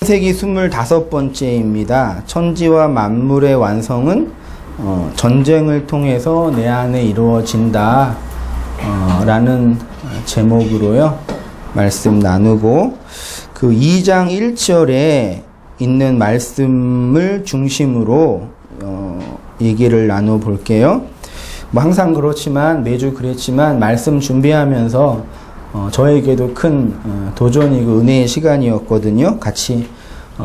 창세기 25번째입니다. 천지와 만물의 완성은 전쟁을 통해서 내 안에 이루어진다 라는 제목으로요 말씀 나누고, 그 2장 1절에 있는 말씀을 중심으로 얘기를 나눠 볼게요. 뭐 항상 그렇지만, 매주 그랬지만 말씀 준비하면서 저에게도 큰 도전이고 은혜의 시간이었거든요. 같이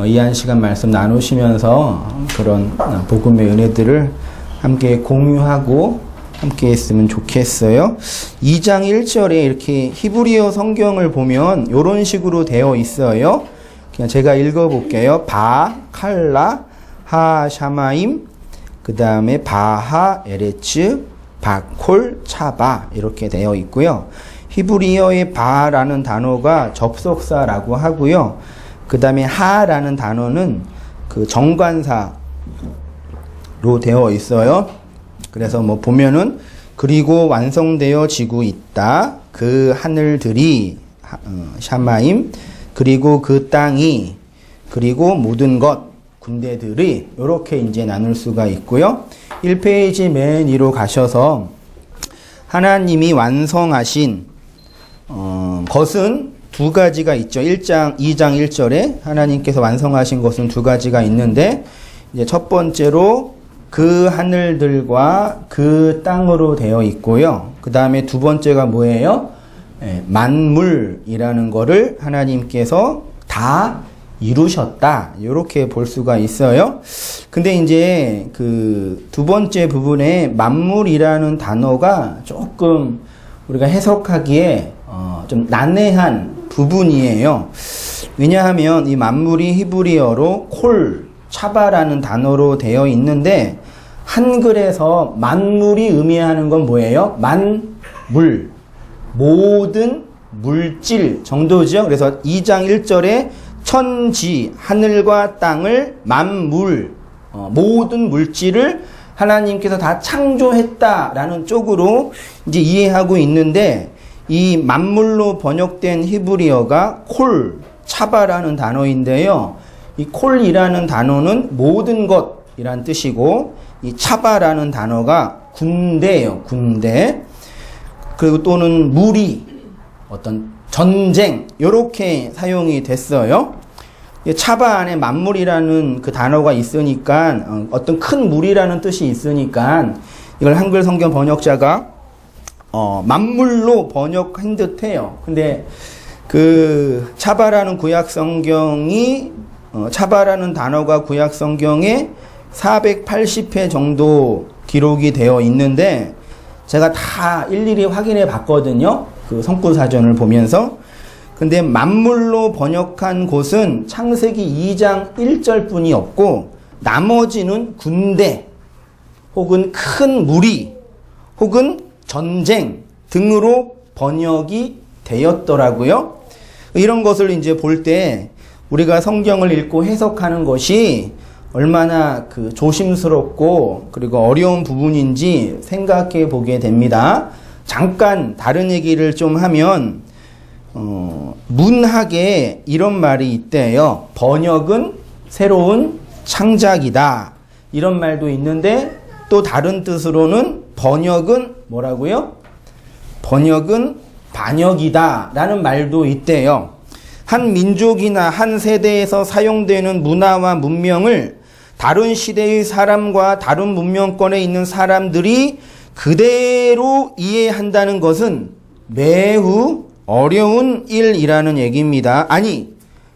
이 한 시간 말씀 나누시면서 그런 복음의 은혜들을 함께 공유하고 함께 했으면 좋겠어요. 2장 1절에 이렇게 히브리어 성경을 보면 이런 식으로 되어 있어요. 그냥 제가 읽어볼게요. 바, 칼라, 하, 샤마임, 그 다음에 바하, 에레츠, 바콜, 차바 이렇게 되어 있고요. 히브리어의 바라는 단어가 접속사라고 하고요. 그 다음에 하라는 단어는 그 정관사로 되어 있어요. 그래서 뭐 보면은 그리고 완성되어지고 있다. 그 하늘들이 샤마임, 그리고 그 땅이, 그리고 모든 것, 군대들이 이렇게 이제 나눌 수가 있고요. 1페이지 맨 위로 가셔서 하나님이 완성하신 것은 두 가지가 있죠. 2장 1절에 하나님께서 완성하신 것은 두 가지가 있는데, 이제 첫 번째로 그 하늘들과 그 땅으로 되어 있고요. 그 다음에 두 번째가 뭐예요? 만물이라는 거를 하나님께서 다 이루셨다. 이렇게 볼 수가 있어요. 근데 이제 그 두 번째 부분에 만물이라는 단어가 조금 우리가 해석하기에 좀 난해한 부분이에요. 왜냐하면 이 만물이 히브리어로 콜, 차바라는 단어로 되어 있는데, 한글에서 만물이 의미하는 건 뭐예요? 만물, 모든 물질 정도죠. 그래서 2장 1절에 천지, 하늘과 땅을 만물, 모든 물질을 하나님께서 다 창조했다라는 쪽으로 이제 이해하고 있는데, 이 만물로 번역된 히브리어가 콜, 차바라는 단어인데요. 이 콜이라는 단어는 모든 것이란 뜻이고, 이 차바라는 단어가 군대예요. 군대. 그리고 또는 무리, 어떤 전쟁, 이렇게 사용이 됐어요. 차바 안에 만물이라는 그 단어가 있으니까, 어떤 큰 무리라는 뜻이 있으니까 이걸 한글 성경 번역자가 만물로 번역한 듯해요. 근데 그 차바라는 구약 성경이 차바라는 단어가 구약 성경에 480회 정도 기록이 되어 있는데, 제가 다 일일이 확인해 봤거든요. 그 성구 사전을 보면서. 근데 만물로 번역한 곳은 창세기 2장 1절 뿐이 없고, 나머지는 군대 혹은 큰 무리 혹은 전쟁 등으로 번역이 되었더라고요. 이런 것을 이제 볼 때 우리가 성경을 읽고 해석하는 것이 얼마나 그 조심스럽고 그리고 어려운 부분인지 생각해 보게 됩니다. 잠깐 다른 얘기를 좀 하면, 문학에 이런 말이 있대요. 번역은 새로운 창작이다. 이런 말도 있는데, 또 다른 뜻으로는 번역은 뭐라고요? 번역은 반역이다 라는 말도 있대요. 한 민족이나 한 세대에서 사용되는 문화와 문명을 다른 시대의 사람과 다른 문명권에 있는 사람들이 그대로 이해한다는 것은 매우 어려운 일이라는 얘기입니다. 아니,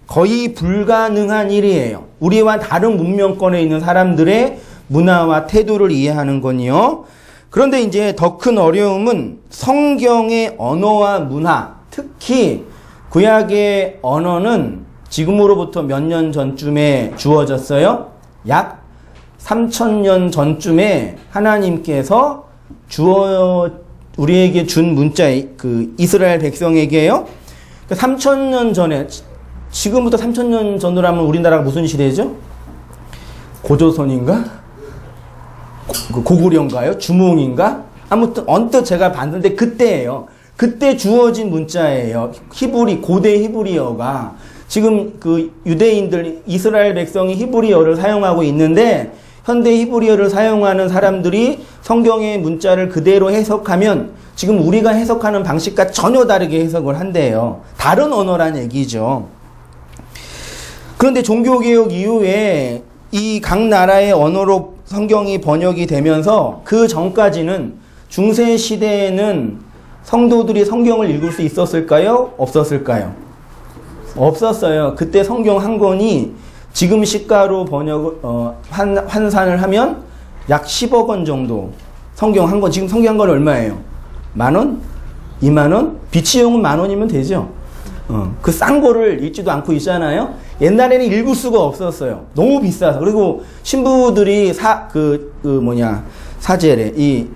거의 불가능한 일이에요. 우리와 다른 문명권에 있는 사람들의 문화와 태도를 이해하는 건요. 그런데 이제 더 큰 어려움은 성경의 언어와 문화, 특히 구약의 언어는 지금으로부터 몇 년 전쯤에 주어졌어요? 약 3000년 전쯤에 하나님께서 우리에게 준 문자, 그 이스라엘 백성에게요. 3000년 전에, 지금부터 3000년 전으로 하면 우리나라가 무슨 시대죠? 고조선인가? 고구려인가요? 주몽인가? 아무튼 언뜻 제가 봤는데 그때예요. 그때 주어진 문자예요. 고대 히브리어가. 지금 그 유대인들, 이스라엘 백성이 히브리어를 사용하고 있는데 현대 히브리어를 사용하는 사람들이 성경의 문자를 그대로 해석하면 지금 우리가 해석하는 방식과 전혀 다르게 해석을 한대요. 다른 언어란 얘기죠. 그런데 종교개혁 이후에 이 각 나라의 언어로 성경이 번역이 되면서 그 전까지는 중세 시대에는 성도들이 성경을 읽을 수 있었을까요? 없었을까요? 없었어요. 그때 성경 한 권이 지금 시가로 환산을 하면 약 10억 원 정도. 성경 한 권, 지금 성경 한 권 얼마예요? 10,000원? 20,000원? 비치용은 10,000원이면 되죠. 그 싼 거를 읽지도 않고 있잖아요. 옛날에는 읽을 수가 없었어요. 너무 비싸서. 그리고 신부들이 사제래. 이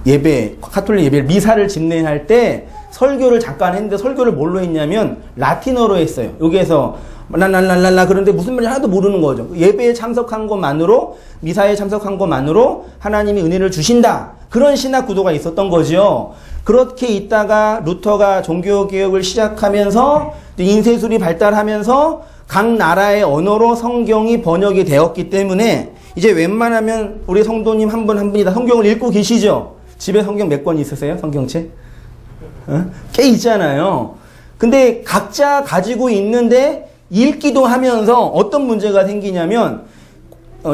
예배, 카톨릭 예배, 미사를 집례할 때 설교를 잠깐 했는데 설교를 뭘로 했냐면 라틴어로 했어요. 여기에서 랄랄랄랄라 그런데 무슨 말인지 하나도 모르는 거죠. 예배에 참석한 것만으로, 미사에 참석한 것만으로 하나님이 은혜를 주신다. 그런 신학 구도가 있었던 거죠. 그렇게 있다가 루터가 종교개혁을 시작하면서 인쇄술이 발달하면서 각 나라의 언어로 성경이 번역이 되었기 때문에 이제 웬만하면 우리 성도님 한 분 한 분이 다 성경을 읽고 계시죠? 집에 성경 몇 권 있으세요? 성경책? 꽤 있잖아요. 근데 각자 가지고 있는데 읽기도 하면서 어떤 문제가 생기냐면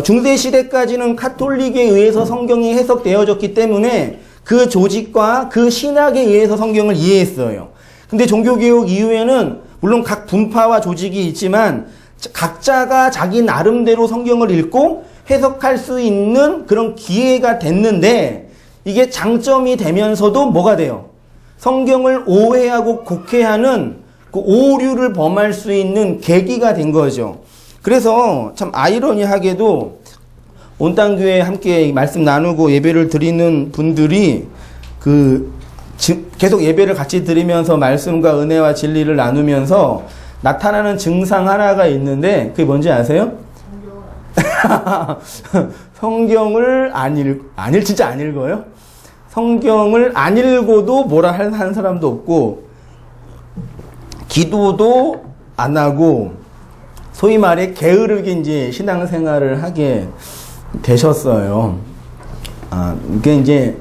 중세시대까지는 카톨릭에 의해서 성경이 해석되어졌기 때문에 그 조직과 그 신학에 의해서 성경을 이해했어요. 근데 종교개혁 이후에는 물론 각 분파와 조직이 있지만 각자가 자기 나름대로 성경을 읽고 해석할 수 있는 그런 기회가 됐는데 이게 장점이 되면서도 뭐가 돼요? 성경을 오해하고 곡해하는 그 오류를 범할 수 있는 계기가 된 거죠. 그래서 참 아이러니하게도 온땅교회 함께 말씀 나누고 예배를 드리는 분들이 계속 예배를 같이 드리면서 말씀과 은혜와 진리를 나누면서 나타나는 증상 하나가 있는데 그게 뭔지 아세요? 성경을 진짜 안 읽어요? 성경을 안 읽어도 뭐라 하는 사람도 없고 기도도 안 하고 소위 말해 게으르게 이제 신앙생활을 하게 되셨어요. 이게 이제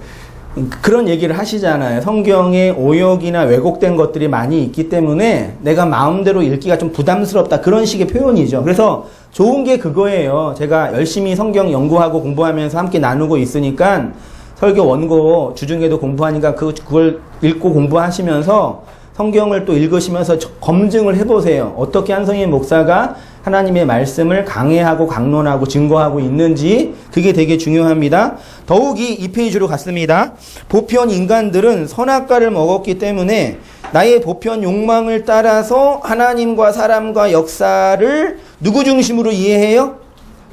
그런 얘기를 하시잖아요. 성경에 오역이나 왜곡된 것들이 많이 있기 때문에 내가 마음대로 읽기가 좀 부담스럽다. 그런 식의 표현이죠. 그래서 좋은 게 그거예요. 제가 열심히 성경 연구하고 공부하면서 함께 나누고 있으니까 설교 원고 주중에도 공부하니까 그걸 읽고 공부하시면서 성경을 또 읽으시면서 검증을 해보세요. 어떻게 한성희 목사가 하나님의 말씀을 강해하고 강론하고 증거하고 있는지 그게 되게 중요합니다. 더욱이 이 페이지로 갔습니다. 보편 인간들은 선악과를 먹었기 때문에 나의 보편 욕망을 따라서 하나님과 사람과 역사를 누구 중심으로 이해해요?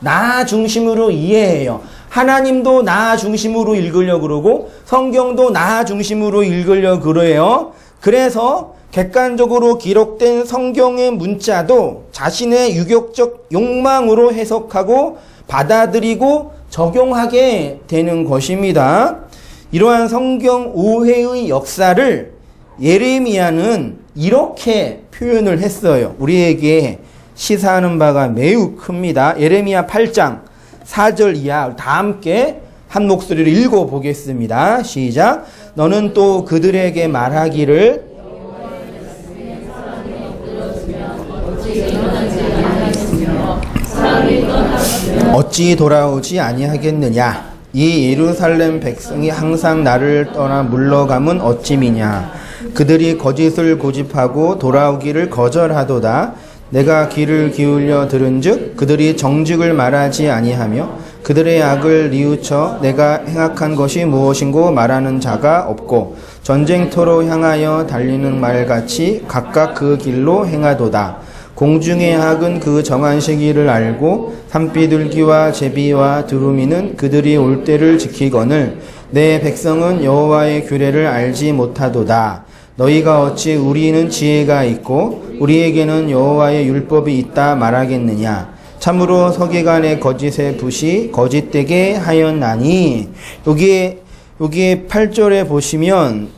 나 중심으로 이해해요. 하나님도 나 중심으로 읽으려고 그러고 성경도 나 중심으로 읽으려고 그래요. 그래서 객관적으로 기록된 성경의 문자도 자신의 유격적 욕망으로 해석하고 받아들이고 적용하게 되는 것입니다. 이러한 성경 오해의 역사를 예레미야는 이렇게 표현을 했어요. 우리에게 시사하는 바가 매우 큽니다. 예레미야 8장 4절 이하 다 함께 한 목소리로 읽어보겠습니다. 시작. 너는 또 그들에게 말하기를 어찌 돌아오지 아니하겠느냐. 이 예루살렘 백성이 항상 나를 떠나 물러감은 어찌미냐. 그들이 거짓을 고집하고 돌아오기를 거절하도다. 내가 귀를 기울여 들은즉 그들이 정직을 말하지 아니하며 그들의 악을 뉘우쳐 내가 행악한 것이 무엇인고 말하는 자가 없고 전쟁터로 향하여 달리는 말같이 각각 그 길로 행하도다. 공중의 악은 그 정한 시기를 알고 산비둘기와 제비와 두루미는 그들이 올 때를 지키거늘 내 백성은 여호와의 규례를 알지 못하도다. 너희가 어찌 우리는 지혜가 있고 우리에게는 여호와의 율법이 있다 말하겠느냐. 참으로 서기관의 거짓의 붓이 거짓되게 하였나니. 여기에 8절에 보시면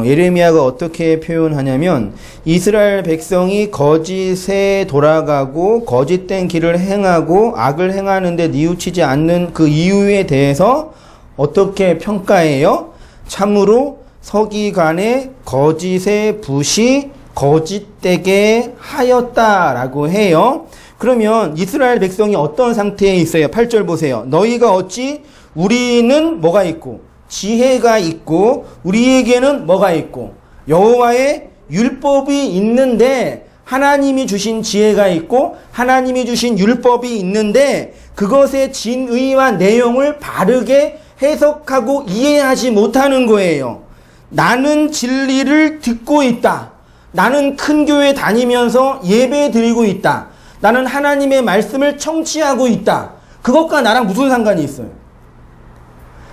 예레미야가 어떻게 표현하냐면 이스라엘 백성이 거짓에 돌아가고 거짓된 길을 행하고 악을 행하는데 뉘우치지 않는 그 이유에 대해서 어떻게 평가해요? 참으로 서기관의 거짓의 붓이 거짓되게 하였다라고 해요. 그러면 이스라엘 백성이 어떤 상태에 있어요? 8절 보세요. 너희가 어찌 우리는 뭐가 있고 지혜가 있고 우리에게는 뭐가 있고 여호와의 율법이 있는데 하나님이 주신 지혜가 있고 하나님이 주신 율법이 있는데 그것의 진의와 내용을 바르게 해석하고 이해하지 못하는 거예요. 나는 진리를 듣고 있다. 나는 큰 교회 다니면서 예배 드리고 있다. 나는 하나님의 말씀을 청취하고 있다. 그것과 나랑 무슨 상관이 있어요?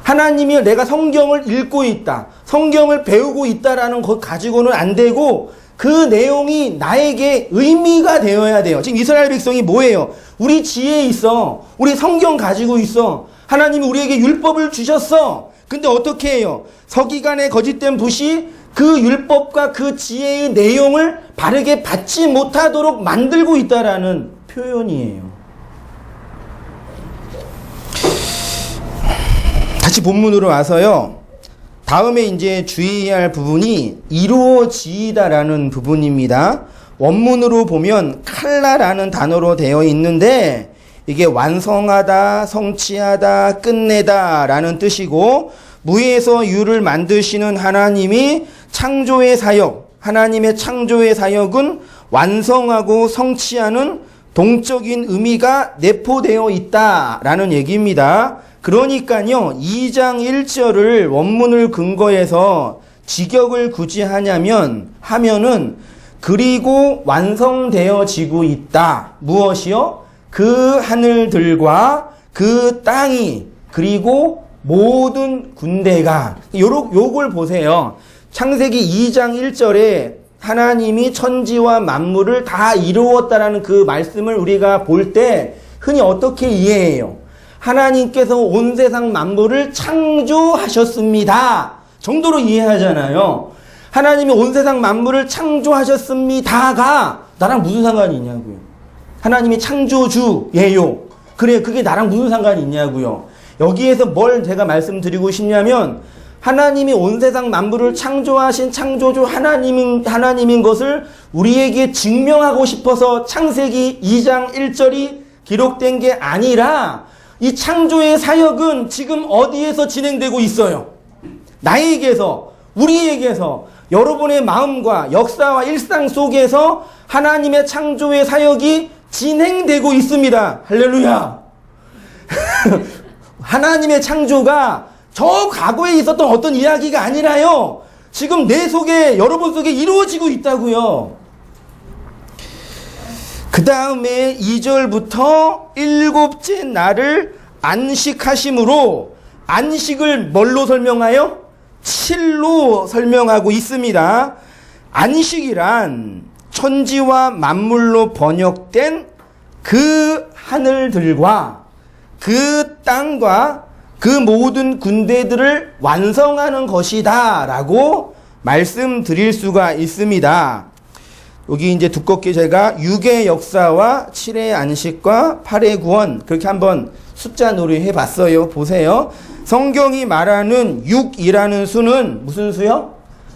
하나님이 내가 성경을 읽고 있다. 성경을 배우고 있다라는 것 가지고는 안 되고 그 내용이 나에게 의미가 되어야 돼요. 지금 이스라엘 백성이 뭐예요? 우리 지혜 있어. 우리 성경 가지고 있어. 하나님이 우리에게 율법을 주셨어. 근데 어떻게 해요? 서기관의 거짓된 붓이 그 율법과 그 지혜의 내용을 바르게 받지 못하도록 만들고 있다라는 표현이에요. 다시 본문으로 와서요. 다음에 이제 주의해야 할 부분이 이루어지다라는 부분입니다. 원문으로 보면 칼라라는 단어로 되어 있는데 이게 완성하다, 성취하다, 끝내다 라는 뜻이고 무에서 유를 만드시는 하나님이 창조의 사역, 하나님의 창조의 사역은 완성하고 성취하는 동적인 의미가 내포되어 있다라는 얘기입니다. 그러니까요, 2장 1절을 원문을 근거해서 직역을 굳이 하면은 그리고 완성되어지고 있다. 무엇이요? 그 하늘들과 그 땅이 그리고 모든 군대가 요걸 보세요. 창세기 2장 1절에 하나님이 천지와 만물을 다 이루었다라는 그 말씀을 우리가 볼 때 흔히 어떻게 이해해요? 하나님께서 온 세상 만물을 창조하셨습니다. 정도로 이해하잖아요. 하나님이 온 세상 만물을 창조하셨습니다가 나랑 무슨 상관이 있냐고요. 하나님이 창조주예요. 그래, 그게 나랑 무슨 상관이 있냐고요. 여기에서 뭘 제가 말씀드리고 싶냐면 하나님이 온 세상 만물을 창조하신 창조주 하나님인 것을 우리에게 증명하고 싶어서 창세기 2장 1절이 기록된 게 아니라 이 창조의 사역은 지금 어디에서 진행되고 있어요? 나에게서, 우리에게서, 여러분의 마음과 역사와 일상 속에서 하나님의 창조의 사역이 진행되고 있습니다. 할렐루야. 하나님의 창조가 저 과거에 있었던 어떤 이야기가 아니라요. 지금 내 속에, 여러분 속에 이루어지고 있다고요. 그 다음에 2절부터 일곱째 날을 안식하심으로 안식을 뭘로 설명하여? 칠로 설명하고 있습니다. 안식이란 천지와 만물로 번역된 그 하늘들과 그 땅과 그 모든 군대들을 완성하는 것이다 라고 말씀드릴 수가 있습니다. 여기 이제 두껍게 제가 6의 역사와 7의 안식과 8의 구원 그렇게 한번 숫자 놀이 해봤어요. 보세요. 성경이 말하는 6이라는 수는 무슨 수요?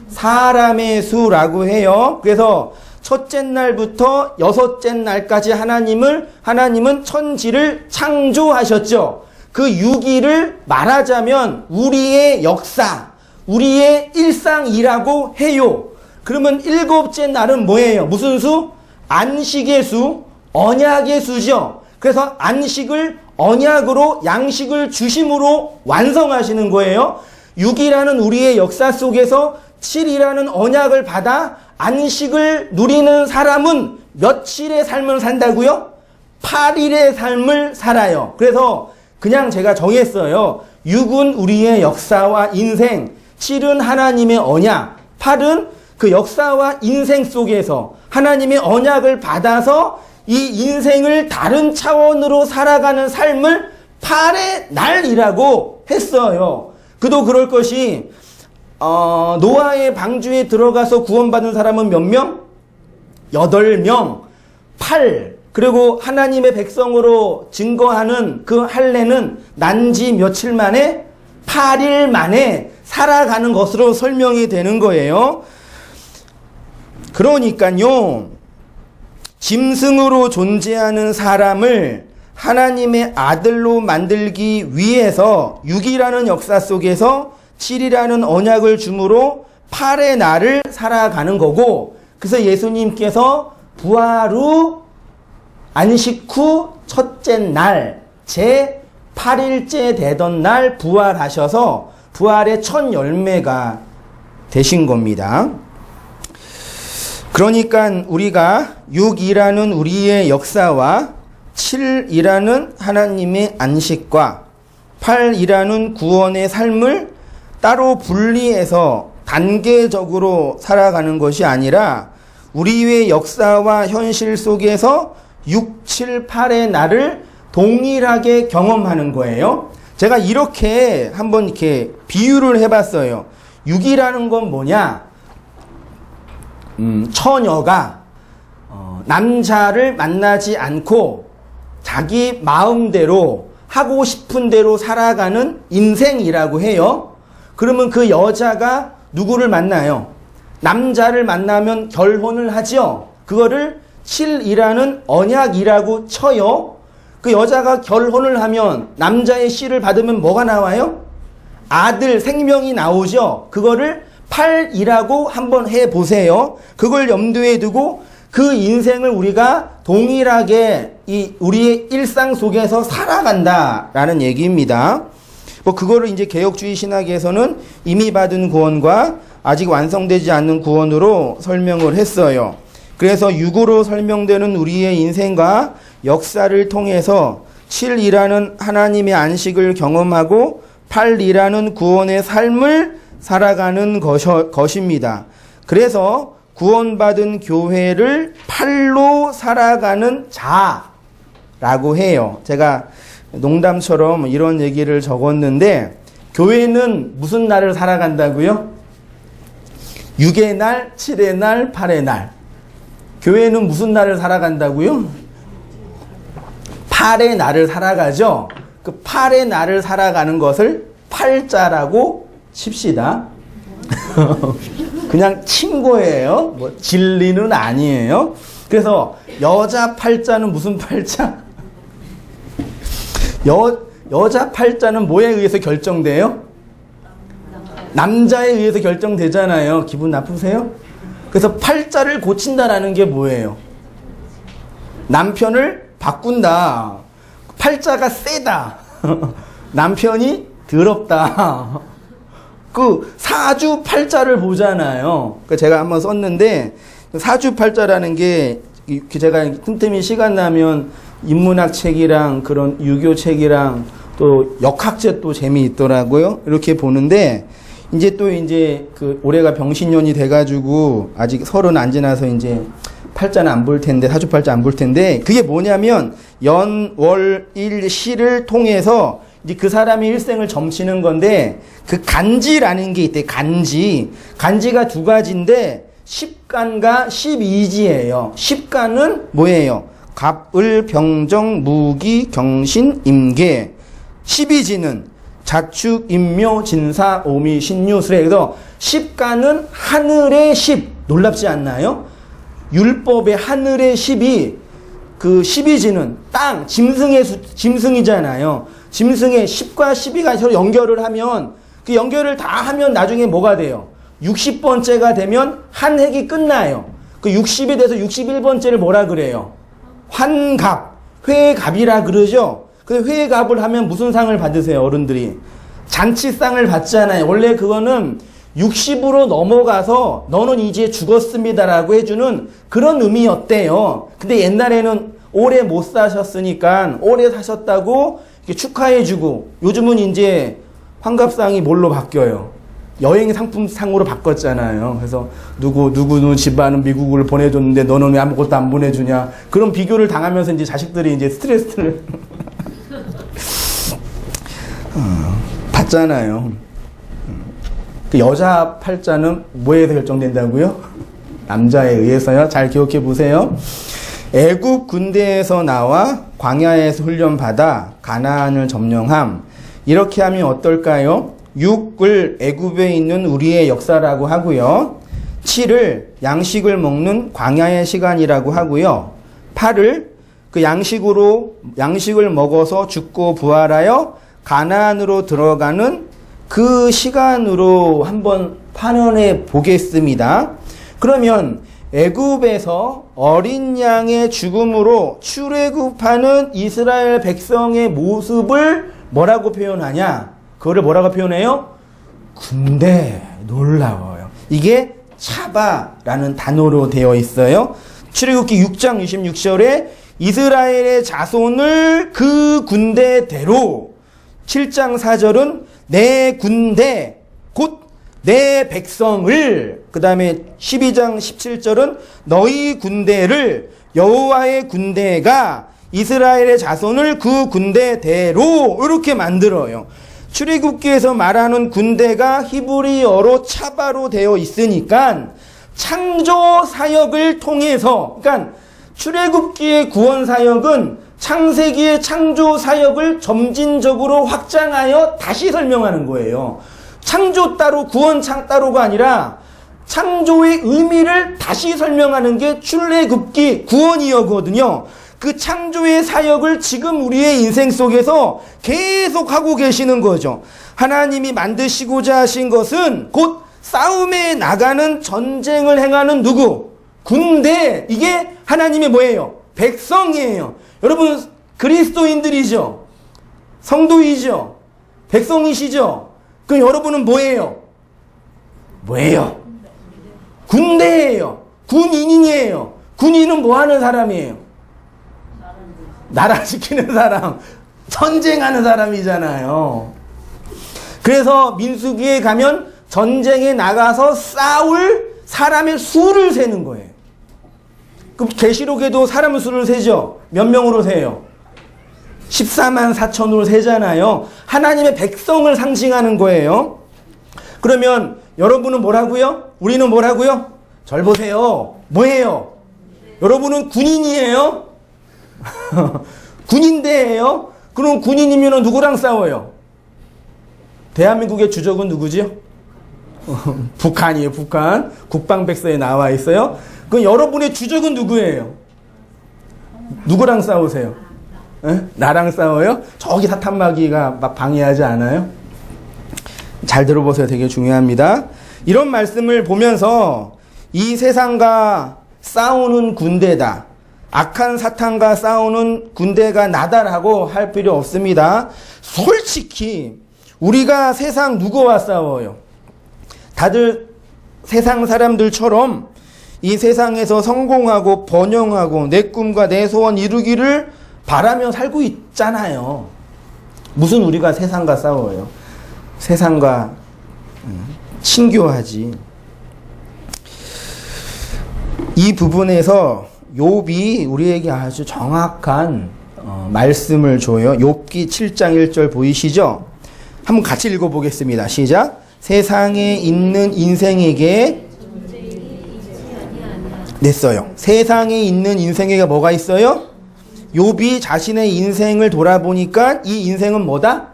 사람의 수라고 해요. 그래서 첫째 날부터 여섯째 날까지 하나님은 천지를 창조하셨죠. 그 6일을 말하자면 우리의 역사, 우리의 일상이라고 해요. 그러면 일곱째 날은 뭐예요? 무슨 수? 안식의 수, 언약의 수죠. 그래서 안식을 언약으로 양식을 주심으로 완성하시는 거예요. 6이라는 우리의 역사 속에서 7이라는 언약을 받아 안식을 누리는 사람은 며칠의 삶을 산다고요? 8일의 삶을 살아요. 그래서 그냥 제가 정했어요. 6은 우리의 역사와 인생, 7은 하나님의 언약, 8은 그 역사와 인생 속에서 하나님의 언약을 받아서 이 인생을 다른 차원으로 살아가는 삶을 8의 날이라고 했어요. 그도 그럴 것이 노아의 방주에 들어가서 구원받은 사람은 몇 명? 8명. 8. 그리고 하나님의 백성으로 증거하는 그 할례는 난지 며칠 만에 8일 만에 살아가는 것으로 설명이 되는 거예요. 그러니까요, 짐승으로 존재하는 사람을 하나님의 아들로 만들기 위해서 6이라는 역사 속에서 7이라는 언약을 주므로 8의 날을 살아가는 거고, 그래서 예수님께서 부활 후 안식 후 첫째 날 제 8일째 되던 날 부활하셔서 부활의 첫 열매가 되신 겁니다. 그러니까 우리가 6이라는 우리의 역사와 7이라는 하나님의 안식과 8이라는 구원의 삶을 따로 분리해서 단계적으로 살아가는 것이 아니라 우리의 역사와 현실 속에서 6, 7, 8의 날을 동일하게 경험하는 거예요. 제가 이렇게 한번 이렇게 비유를 해봤어요. 6이라는 건 뭐냐? 처녀가 남자를 만나지 않고 자기 마음대로 하고 싶은 대로 살아가는 인생이라고 해요. 그러면 그 여자가 누구를 만나요? 남자를 만나면 결혼을 하죠. 그거를 7이라는 언약이라고 쳐요. 그 여자가 결혼을 하면 남자의 씨를 받으면 뭐가 나와요? 아들, 생명이 나오죠. 그거를 8이라고 한번 해보세요. 그걸 염두에 두고 그 인생을 우리가 동일하게 우리의 일상 속에서 살아간다라는 얘기입니다. 뭐 그거를 이제 개혁주의 신학에서는 이미 받은 구원과 아직 완성되지 않는 구원으로 설명을 했어요. 그래서 6으로 설명되는 우리의 인생과 역사를 통해서 7이라는 하나님의 안식을 경험하고 8이라는 구원의 삶을 살아가는 것입니다. 그래서 구원받은 교회를 8로 살아가는 자라고 해요. 제가 농담처럼 이런 얘기를 적었는데, 교회는 무슨 날을 살아간다고요? 6의 날, 7의 날, 8의 날. 교회는 무슨 날을 살아간다고요? 8의 날을 살아가죠. 그 8의 날을 살아가는 것을 팔자라고 칩시다. 그냥 친 거예요. 뭐 진리는 아니에요. 그래서 여자 팔자는 무슨 팔자? 여자 팔자는 뭐에 의해서 결정돼요? 남자에 의해서 결정되잖아요. 기분 나쁘세요? 그래서 팔자를 고친다라는 게 뭐예요? 남편을 바꾼다. 팔자가 세다. 남편이 더럽다. 그 사주 팔자를 보잖아요. 제가 한번 썼는데, 사주 팔자라는 게 제가 틈틈이 시간 나면 인문학 책이랑 그런 유교 책이랑 또 역학제 또 재미있더라고요. 이렇게 보는데, 이제 또 이제 그 올해가 병신년이 돼가지고 아직 30 안 지나서 이제 팔자는 안 볼 텐데, 사주 팔자 안 볼 텐데, 그게 뭐냐면 연, 월, 일, 시를 통해서 이제 그 사람의 일생을 점치는 건데, 그 간지라는 게 있대. 간지가 두 가지인데 십간과 십이지예요. 십간은 뭐예요? 갑을, 병정, 무기, 경신, 임계. 십이지는 자축, 임묘, 진사, 오미, 신유, 수레. 그래서 십간은 하늘의 십. 놀랍지 않나요? 율법의 하늘의 십이, 그 십이지는 땅, 짐승이잖아요. 짐승의 10과 12가 서로 연결을 하면, 그 연결을 다 하면 나중에 뭐가 돼요? 60번째가 되면 한 획이 끝나요. 그 60이 돼서 61번째를 뭐라 그래요? 환갑, 회갑이라 그러죠. 근데 회갑을 하면 무슨 상을 받으세요, 어른들이? 잔치상을 받잖아요. 원래 그거는 60으로 넘어가서 너는 이제 죽었습니다라고 해주는 그런 의미였대요. 근데 옛날에는 오래 못 사셨으니까 오래 사셨다고 이렇게 축하해주고, 요즘은 이제 환갑상이 뭘로 바뀌어요? 여행 상품상으로 바꿨잖아요. 그래서 누구 집안은 미국을 보내줬는데 너는 왜 아무것도 안 보내주냐. 그런 비교를 당하면서 이제 자식들이 이제 스트레스를 받잖아요. 그 여자 팔자는 뭐에서 결정된다고요? 남자에 의해서요. 잘 기억해 보세요. 애굽 군대에서 나와 광야에서 훈련받아 가나안을 점령함. 이렇게 하면 어떨까요? 6을 애굽에 있는 우리의 역사라고 하고요. 7을 양식을 먹는 광야의 시간이라고 하고요. 8을 그 양식을 먹어서 죽고 부활하여 가나안으로 들어가는 그 시간으로 한번 판단해 보겠습니다. 그러면 애굽에서 어린 양의 죽음으로 출애굽하는 이스라엘 백성의 모습을 뭐라고 표현하냐? 그거를 뭐라고 표현해요? 군대. 놀라워요. 이게 차바라는 단어로 되어 있어요. 출애굽기 6장 26절에 이스라엘의 자손을 그 군대대로, 7장 4절은 내 군대 곧 내 백성을, 그 다음에 12장 17절은 너희 군대를, 여호와의 군대가 이스라엘의 자손을 그 군대대로 이렇게 만들어요. 출애굽기에서 말하는 군대가 히브리어로 차바로 되어 있으니까 창조 사역을 통해서, 그러니까 출애굽기의 구원 사역은 창세기의 창조 사역을 점진적으로 확장하여 다시 설명하는 거예요. 창조 따로 구원 따로가 아니라 창조의 의미를 다시 설명하는 게 출애굽기 구원이었거든요. 그 창조의 사역을 지금 우리의 인생 속에서 계속 하고 계시는 거죠. 하나님이 만드시고자 하신 것은 곧 싸움에 나가는, 전쟁을 행하는 누구? 군대. 이게 하나님의 뭐예요? 백성이에요. 여러분 그리스도인들이죠. 성도이죠. 백성이시죠. 그럼 여러분은 뭐예요? 뭐예요? 군대예요. 군인이에요. 군인은 뭐 하는 사람이에요? 나라 지키는 사람, 전쟁하는 사람이잖아요. 그래서 민수기에 가면 전쟁에 나가서 싸울 사람의 수를 세는 거예요. 그럼 계시록에도 사람 수를 세죠. 몇 명으로 세요? 14만 4천으로 세잖아요. 하나님의 백성을 상징하는 거예요. 그러면 여러분은 뭐라고요? 우리는 뭐라고요? 절 보세요. 뭐예요? 여러분은 군인이에요? 군인대예요? 그럼 군인이면 누구랑 싸워요? 대한민국의 주적은 누구지요? 북한이에요. 북한. 국방백서에 나와 있어요. 그럼 여러분의 주적은 누구예요? 누구랑 싸우세요? 에? 나랑 싸워요? 저기 사탄마귀가 막 방해하지 않아요? 잘 들어보세요. 되게 중요합니다. 이런 말씀을 보면서 이 세상과 싸우는 군대다, 악한 사탄과 싸우는 군대가 나다라고 할 필요 없습니다. 솔직히 우리가 세상 누구와 싸워요? 다들 세상 사람들처럼 이 세상에서 성공하고 번영하고 내 꿈과 내 소원 이루기를 바라며 살고 있잖아요. 무슨 우리가 세상과 싸워요? 세상과 친교하지. 이 부분에서 욥이 우리에게 아주 정확한 말씀을 줘요. 욥기 7장 1절 보이시죠? 한번 같이 읽어보겠습니다. 시작. 세상에 있는 인생에게 냈어요. 세상에 있는 인생에게 뭐가 있어요? 욥이 자신의 인생을 돌아보니까 이 인생은 뭐다?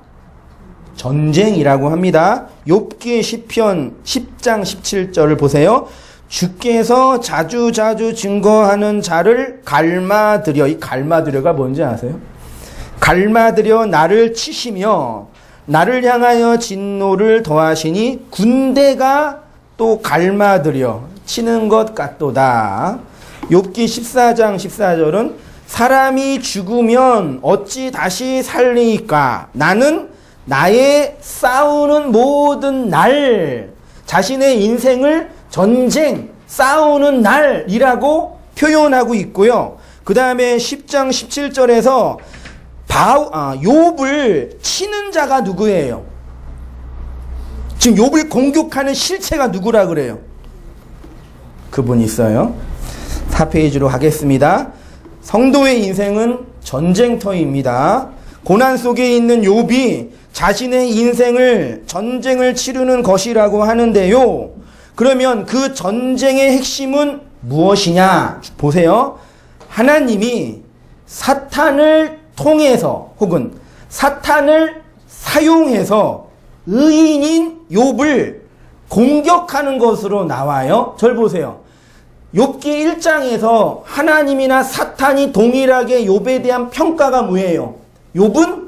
전쟁이라고 합니다. 욥기의 시편 10장 17절을 보세요. 주께서 자주자주 증거하는 자를 갈마들여. 이 갈마들여가 뭔지 아세요? 갈마들여 나를 치시며 나를 향하여 진노를 더하시니 군대가 또 갈마들여 치는 것 같도다. 욥기 14장 14절은 사람이 죽으면 어찌 다시 살리까? 나는 나의 싸우는 모든 날, 자신의 인생을 전쟁, 싸우는 날이라고 표현하고 있고요. 그 다음에 10장 17절에서 욥을 치는 자가 누구예요? 지금 욥을 공격하는 실체가 누구라 그래요? 그분 있어요. 4페이지로 가겠습니다. 성도의 인생은 전쟁터입니다. 고난 속에 있는 욥이 자신의 인생을 전쟁을 치르는 것이라고 하는데요. 그러면 그 전쟁의 핵심은 무엇이냐? 보세요. 하나님이 사탄을 통해서 혹은 사탄을 사용해서 의인인 욥을 공격하는 것으로 나와요. 절 보세요. 욥기 1장에서 하나님이나 사탄이 동일하게 욥에 대한 평가가 뭐예요? 욥은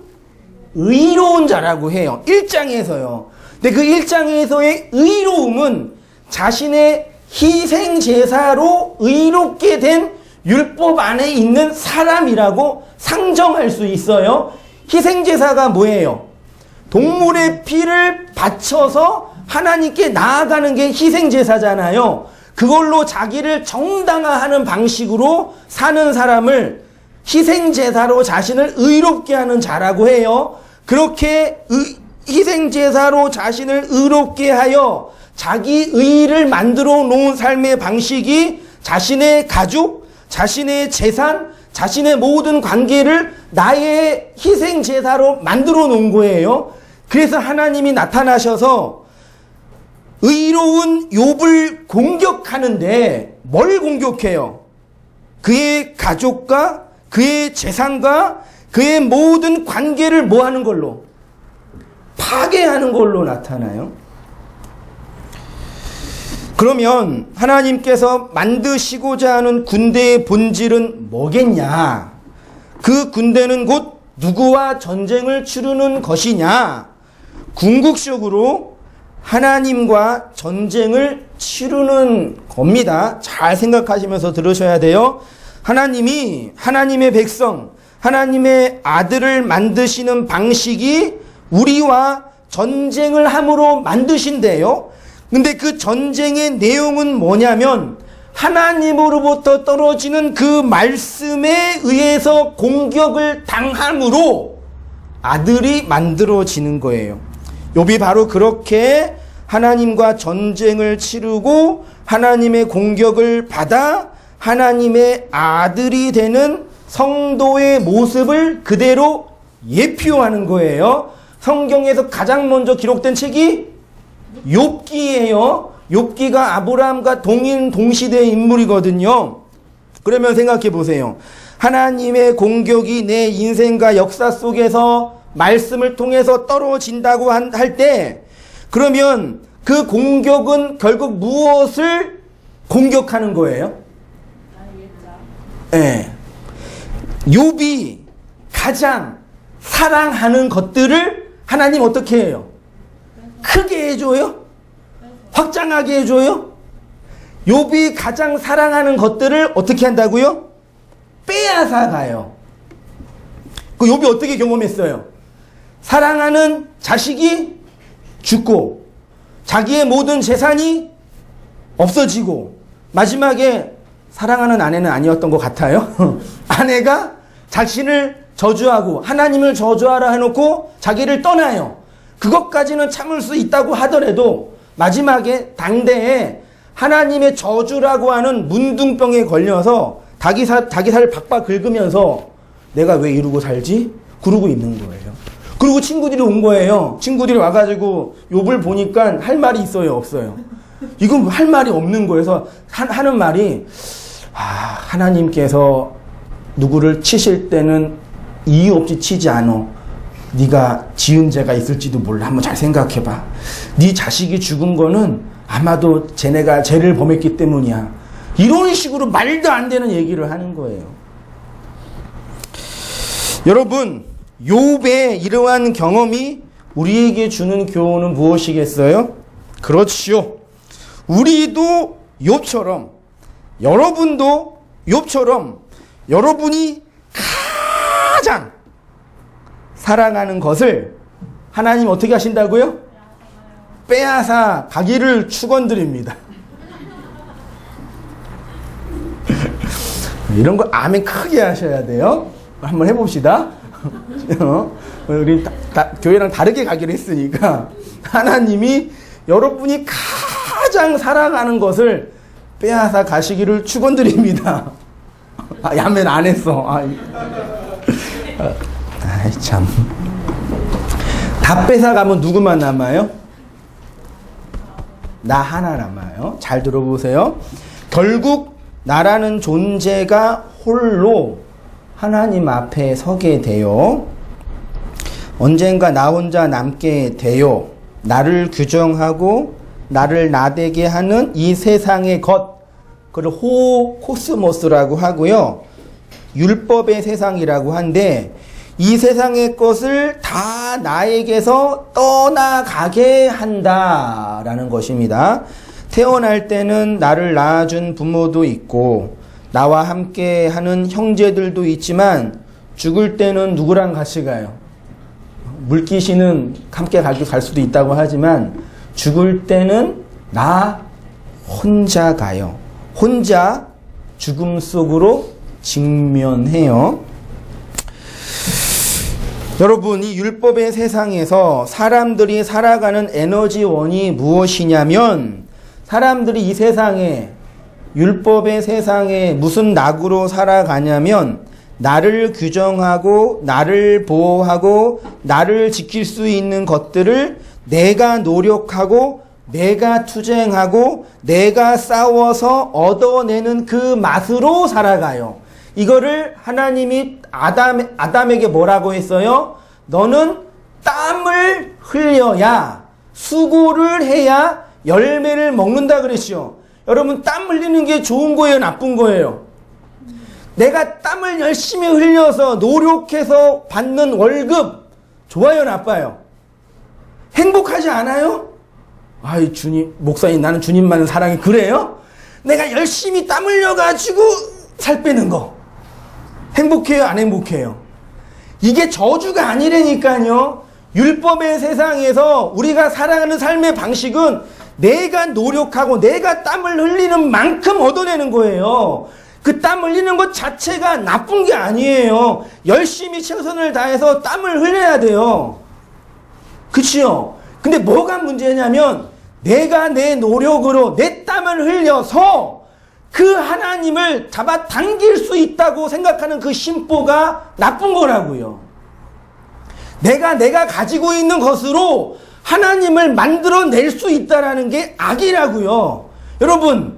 의로운 자라고 해요. 1장에서요. 근데 그 1장에서의 의로움은 자신의 희생제사로 의롭게 된 율법 안에 있는 사람이라고 상정할 수 있어요. 희생제사가 뭐예요? 동물의 피를 바쳐서 하나님께 나아가는 게 희생제사잖아요. 그걸로 자기를 정당화하는 방식으로 사는 사람을 희생제사로 자신을 의롭게 하는 자라고 해요. 그렇게 희생제사로 자신을 의롭게 하여 자기 의의를 만들어 놓은 삶의 방식이 자신의 가족, 자신의 재산, 자신의 모든 관계를 나의 희생제사로 만들어 놓은 거예요. 그래서 하나님이 나타나셔서 의로운 욥을 공격하는데 뭘 공격해요? 그의 가족과 그의 재산과 그의 모든 관계를 뭐 하는 걸로? 파괴하는 걸로 나타나요. 그러면 하나님께서 만드시고자 하는 군대의 본질은 뭐겠냐? 그 군대는 곧 누구와 전쟁을 치르는 것이냐? 궁극적으로 하나님과 전쟁을 치르는 겁니다. 잘 생각하시면서 들으셔야 돼요. 하나님이 하나님의 백성, 하나님의 아들을 만드시는 방식이 우리와 전쟁을 함으로 만드신대요. 근데 그 전쟁의 내용은 뭐냐면 하나님으로부터 떨어지는 그 말씀에 의해서 공격을 당함으로 아들이 만들어지는 거예요. 욥이 바로 그렇게 하나님과 전쟁을 치르고 하나님의 공격을 받아 하나님의 아들이 되는 성도의 모습을 그대로 예표하는 거예요. 성경에서 가장 먼저 기록된 책이 욥기예요. 욥기가 아브라함과 동시대의 인물이거든요. 그러면 생각해 보세요. 하나님의 공격이 내 인생과 역사 속에서 말씀을 통해서 떨어진다고 할 때, 그러면 그 공격은 결국 무엇을 공격하는 거예요? 네. 욥이 가장 사랑하는 것들을 하나님 어떻게 해요? 크게 해줘요? 확장하게 해줘요? 욥이 가장 사랑하는 것들을 어떻게 한다고요? 빼앗아 가요. 그 욥이 어떻게 경험했어요? 사랑하는 자식이 죽고 자기의 모든 재산이 없어지고 마지막에 사랑하는 아내는 아니었던 것 같아요. 아내가 자신을 저주하고 하나님을 저주하라 해놓고 자기를 떠나요. 그것까지는 참을 수 있다고 하더라도 마지막에 당대에 하나님의 저주라고 하는 문둥병에 걸려서 자기 살을 박박 긁으면서 내가 왜 이러고 살지? 그러고 있는 거예요. 그리고 친구들이 온 거예요. 친구들이 와가지고 욥을 보니까 할 말이 있어요? 없어요? 이건 할 말이 없는 거예요. 그래서 하는 말이 하나님께서 누구를 치실 때는 이유 없이 치지 않어. 네가 지은 죄가 있을지도 몰라. 한번 잘 생각해봐. 네 자식이 죽은 거는 아마도 쟤네가 죄를 범했기 때문이야. 이런 식으로 말도 안 되는 얘기를 하는 거예요. 여러분, 욥의 이러한 경험이 우리에게 주는 교훈은 무엇이겠어요? 그렇지요. 우리도 욥처럼, 여러분도 욥처럼 여러분이 가장 사랑하는 것을 하나님 어떻게 하신다고요? 빼앗아 가기를 축원드립니다. 이런 거 아멘 크게 하셔야 돼요. 한번 해봅시다. 우리 교회랑 다르게 가기로 했으니까 하나님이 여러분이 가장 사랑하는 것을 빼앗아 가시기를 축원드립니다. 아멘 안 했어. 아이 참. 다 뺏어가면 누구만 남아요? 나 하나 남아요. 잘 들어보세요. 결국 나라는 존재가 홀로 하나님 앞에 서게 돼요. 언젠가 나 혼자 남게 돼요. 나를 규정하고 나를 나대게 하는 이 세상의 것, 그걸 호코스모스라고 하고요. 율법의 세상이라고 한데 이 세상의 것을 다 나에게서 떠나가게 한다라는 것입니다. 태어날 때는 나를 낳아준 부모도 있고 나와 함께 하는 형제들도 있지만 죽을 때는 누구랑 같이 가요? 물귀신은 함께 갈 수도 있다고 하지만 죽을 때는 나 혼자 가요. 혼자 죽음 속으로 직면해요. 여러분, 이 율법의 세상에서 사람들이 살아가는 에너지원이 무엇이냐면 사람들이 이 세상에 율법의 세상에 무슨 낙으로 살아가냐면 나를 규정하고 나를 보호하고 나를 지킬 수 있는 것들을 내가 노력하고 내가 투쟁하고 내가 싸워서 얻어내는 그 맛으로 살아가요. 이거를 하나님이 아담에게 뭐라고 했어요? 너는 땀을 흘려야 수고를 해야 열매를 먹는다 그랬죠. 여러분 땀 흘리는 게 좋은 거예요? 나쁜 거예요? 내가 땀을 열심히 흘려서 노력해서 받는 월급 좋아요? 나빠요? 행복하지 않아요? 아이 주님 목사님 나는 주님만을 사랑해 그래요? 내가 열심히 땀 흘려가지고 살 빼는 거 행복해요? 안 행복해요? 이게 저주가 아니라니까요. 율법의 세상에서 우리가 살아가는 삶의 방식은 내가 노력하고 내가 땀을 흘리는 만큼 얻어내는 거예요. 그 땀 흘리는 것 자체가 나쁜 게 아니에요. 열심히 최선을 다해서 땀을 흘려야 돼요. 그치요? 근데 뭐가 문제냐면 내가 내 노력으로 내 땀을 흘려서 그 하나님을 잡아당길 수 있다고 생각하는 그 심보가 나쁜 거라고요. 내가 가지고 있는 것으로 하나님을 만들어낼 수 있다는 게 악이라고요. 여러분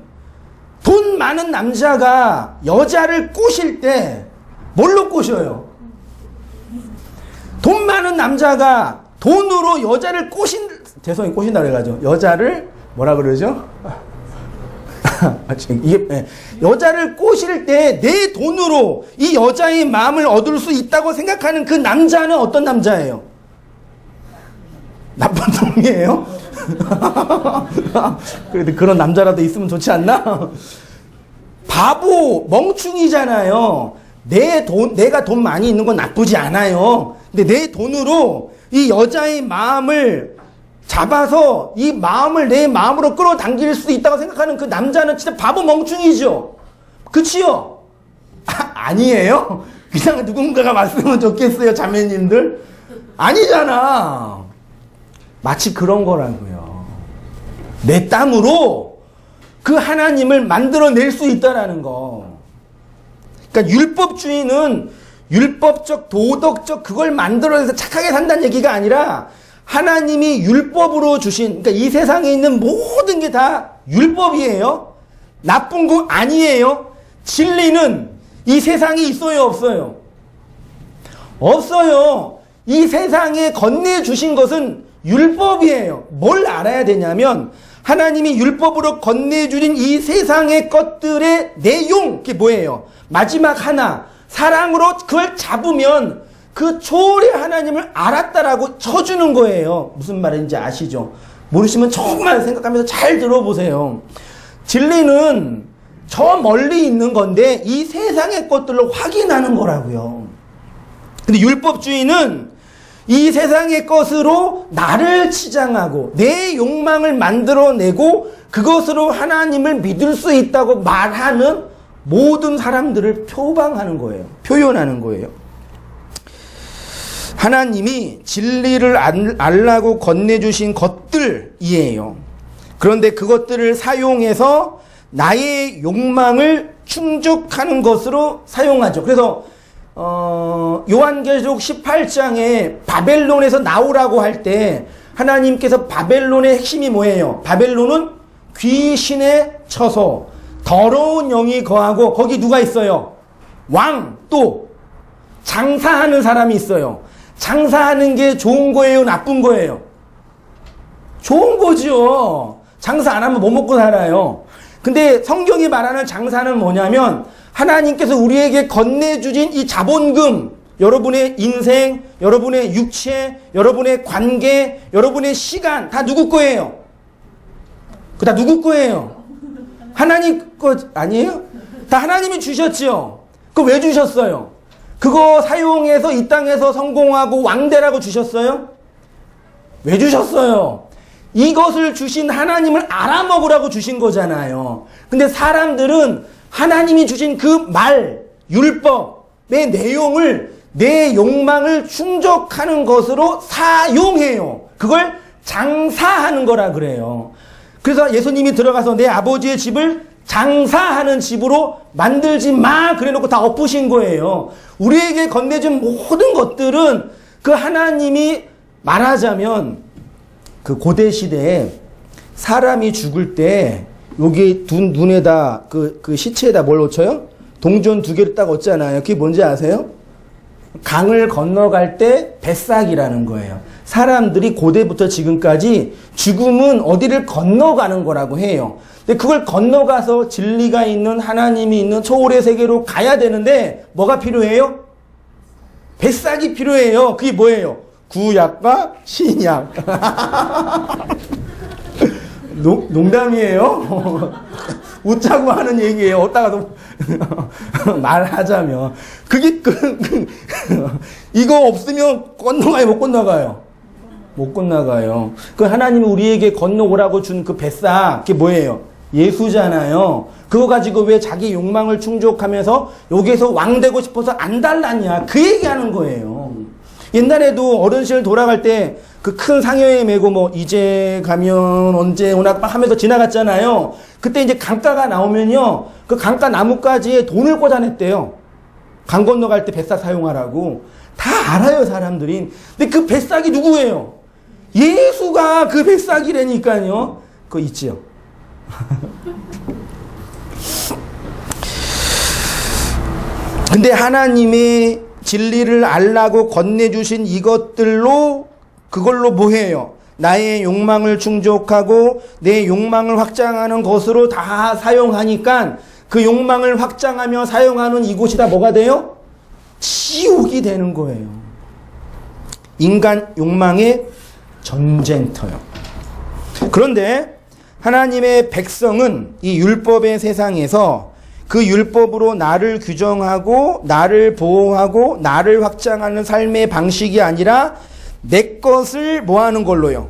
돈 많은 남자가 여자를 꼬실 때 뭘로 꼬셔요? 돈 많은 남자가 돈으로 여자를 죄송해요 꼬신다 그래가지고 여자를 뭐라 그러죠? 이게 여자를 꼬실 때 내 돈으로 이 여자의 마음을 얻을 수 있다고 생각하는 그 남자는 어떤 남자예요? 나쁜 놈이에요? 그래도 그런 남자라도 있으면 좋지 않나? 바보, 멍충이잖아요. 내가 돈 많이 있는 건 나쁘지 않아요. 근데 내 돈으로 이 여자의 마음을 잡아서 이 마음을 내 마음으로 끌어당길 수 있다고 생각하는 그 남자는 진짜 바보 멍충이죠. 그치요? 아니에요? 그냥 누군가가 왔으면 좋겠어요, 자매님들? 아니잖아. 마치 그런 거라고요. 내 땀으로 그 하나님을 만들어낼 수 있다라는 거. 그러니까 율법주의는 율법적, 도덕적 그걸 만들어내서 착하게 산다는 얘기가 아니라 하나님이 율법으로 주신, 그러니까 이 세상에 있는 모든 게 다 율법이에요. 나쁜 거 아니에요. 진리는 이 세상에 있어요, 없어요? 없어요. 이 세상에 건네주신 것은 율법이에요. 뭘 알아야 되냐면 하나님이 율법으로 건네주신 이 세상의 것들의 내용, 그게 뭐예요? 마지막 하나, 사랑으로 그걸 잡으면 그 초월의 하나님을 알았다라고 쳐주는 거예요. 무슨 말인지 아시죠? 모르시면 정말 생각하면서 잘 들어보세요. 진리는 저 멀리 있는 건데 이 세상의 것들로 확인하는 거라고요. 근데 율법주의는 이 세상의 것으로 나를 치장하고 내 욕망을 만들어내고 그것으로 하나님을 믿을 수 있다고 말하는 모든 사람들을 표방하는 거예요. 표현하는 거예요. 하나님이 진리를 알라고 건네주신 것들이에요. 그런데 그것들을 사용해서 나의 욕망을 충족하는 것으로 사용하죠. 그래서 요한계시록 18장에 바벨론에서 나오라고 할 때 하나님께서 바벨론의 핵심이 뭐예요? 바벨론은 귀신의 처소, 더러운 영이 거하고 거기 누가 있어요? 왕, 또 장사하는 사람이 있어요. 장사하는 게 좋은 거예요? 나쁜 거예요? 좋은 거죠. 장사 안 하면 뭐 먹고 살아요? 근데 성경이 말하는 장사는 뭐냐면 하나님께서 우리에게 건네주신 이 자본금, 여러분의 인생, 여러분의 육체, 여러분의 관계, 여러분의 시간 다 누구 거예요? 그 다 누구 거예요? 하나님 거 아니에요? 다 하나님이 주셨죠. 그거 왜 주셨어요? 그거 사용해서 이 땅에서 성공하고 왕되라고 주셨어요? 왜 주셨어요? 이것을 주신 하나님을 알아먹으라고 주신 거잖아요. 근데 사람들은 하나님이 주신 그 말, 율법의 내용을 내 욕망을 충족하는 것으로 사용해요. 그걸 장사하는 거라 그래요. 그래서 예수님이 들어가서 내 아버지의 집을 장사하는 집으로 만들지 마 그래 놓고 다 엎으신 거예요. 우리에게 건네준 모든 것들은 그 하나님이 말하자면 그 고대 시대에 사람이 죽을 때 여기 눈에다 그 시체에다 뭘 얹혀요? 동전 2개를 딱 얹잖아요. 그게 뭔지 아세요? 강을 건너갈 때 뱃삭이라는 거예요. 사람들이 고대부터 지금까지 죽음은 어디를 건너가는 거라고 해요. 근데 그걸 건너가서 진리가 있는 하나님이 있는 초월의 세계로 가야 되는데 뭐가 필요해요? 뱃삭이 필요해요. 그게 뭐예요? 구약과 신약. 농담이에요. 웃자고 하는 얘기예요. 어디다가도 말하자면 그게 이거 없으면 건너가요, 못 건너가요? 못 건너가요. 그 하나님이 우리에게 건너오라고 준 그 뱃삭, 그게 뭐예요? 예수잖아요. 그거 가지고 왜 자기 욕망을 충족하면서 여기에서 왕 되고 싶어서 안 달랐냐? 그 얘기하는 거예요. 옛날에도 어른실 돌아갈 때 그 큰 상여에 메고 뭐 이제 가면 언제 오나 막 하면서 지나갔잖아요. 그때 이제 강가가 나오면요. 그 강가 나뭇가지에 돈을 꽂아냈대요. 강 건너갈 때 뱃삭 사용하라고. 다 알아요, 사람들이. 근데 그 뱃삭이 누구예요? 예수가 그 뱃삭이라니까요. 그거 있지요. 근데 하나님의 진리를 알라고 건네주신 이것들로 그걸로 뭐해요? 나의 욕망을 충족하고 내 욕망을 확장하는 것으로 다 사용하니까 그 욕망을 확장하며 사용하는 이곳이 다 뭐가 돼요? 지옥이 되는 거예요. 인간 욕망의 전쟁터요. 그런데 하나님의 백성은 이 율법의 세상에서 그 율법으로 나를 규정하고 나를 보호하고 나를 확장하는 삶의 방식이 아니라 내 것을 뭐 하는 걸로요?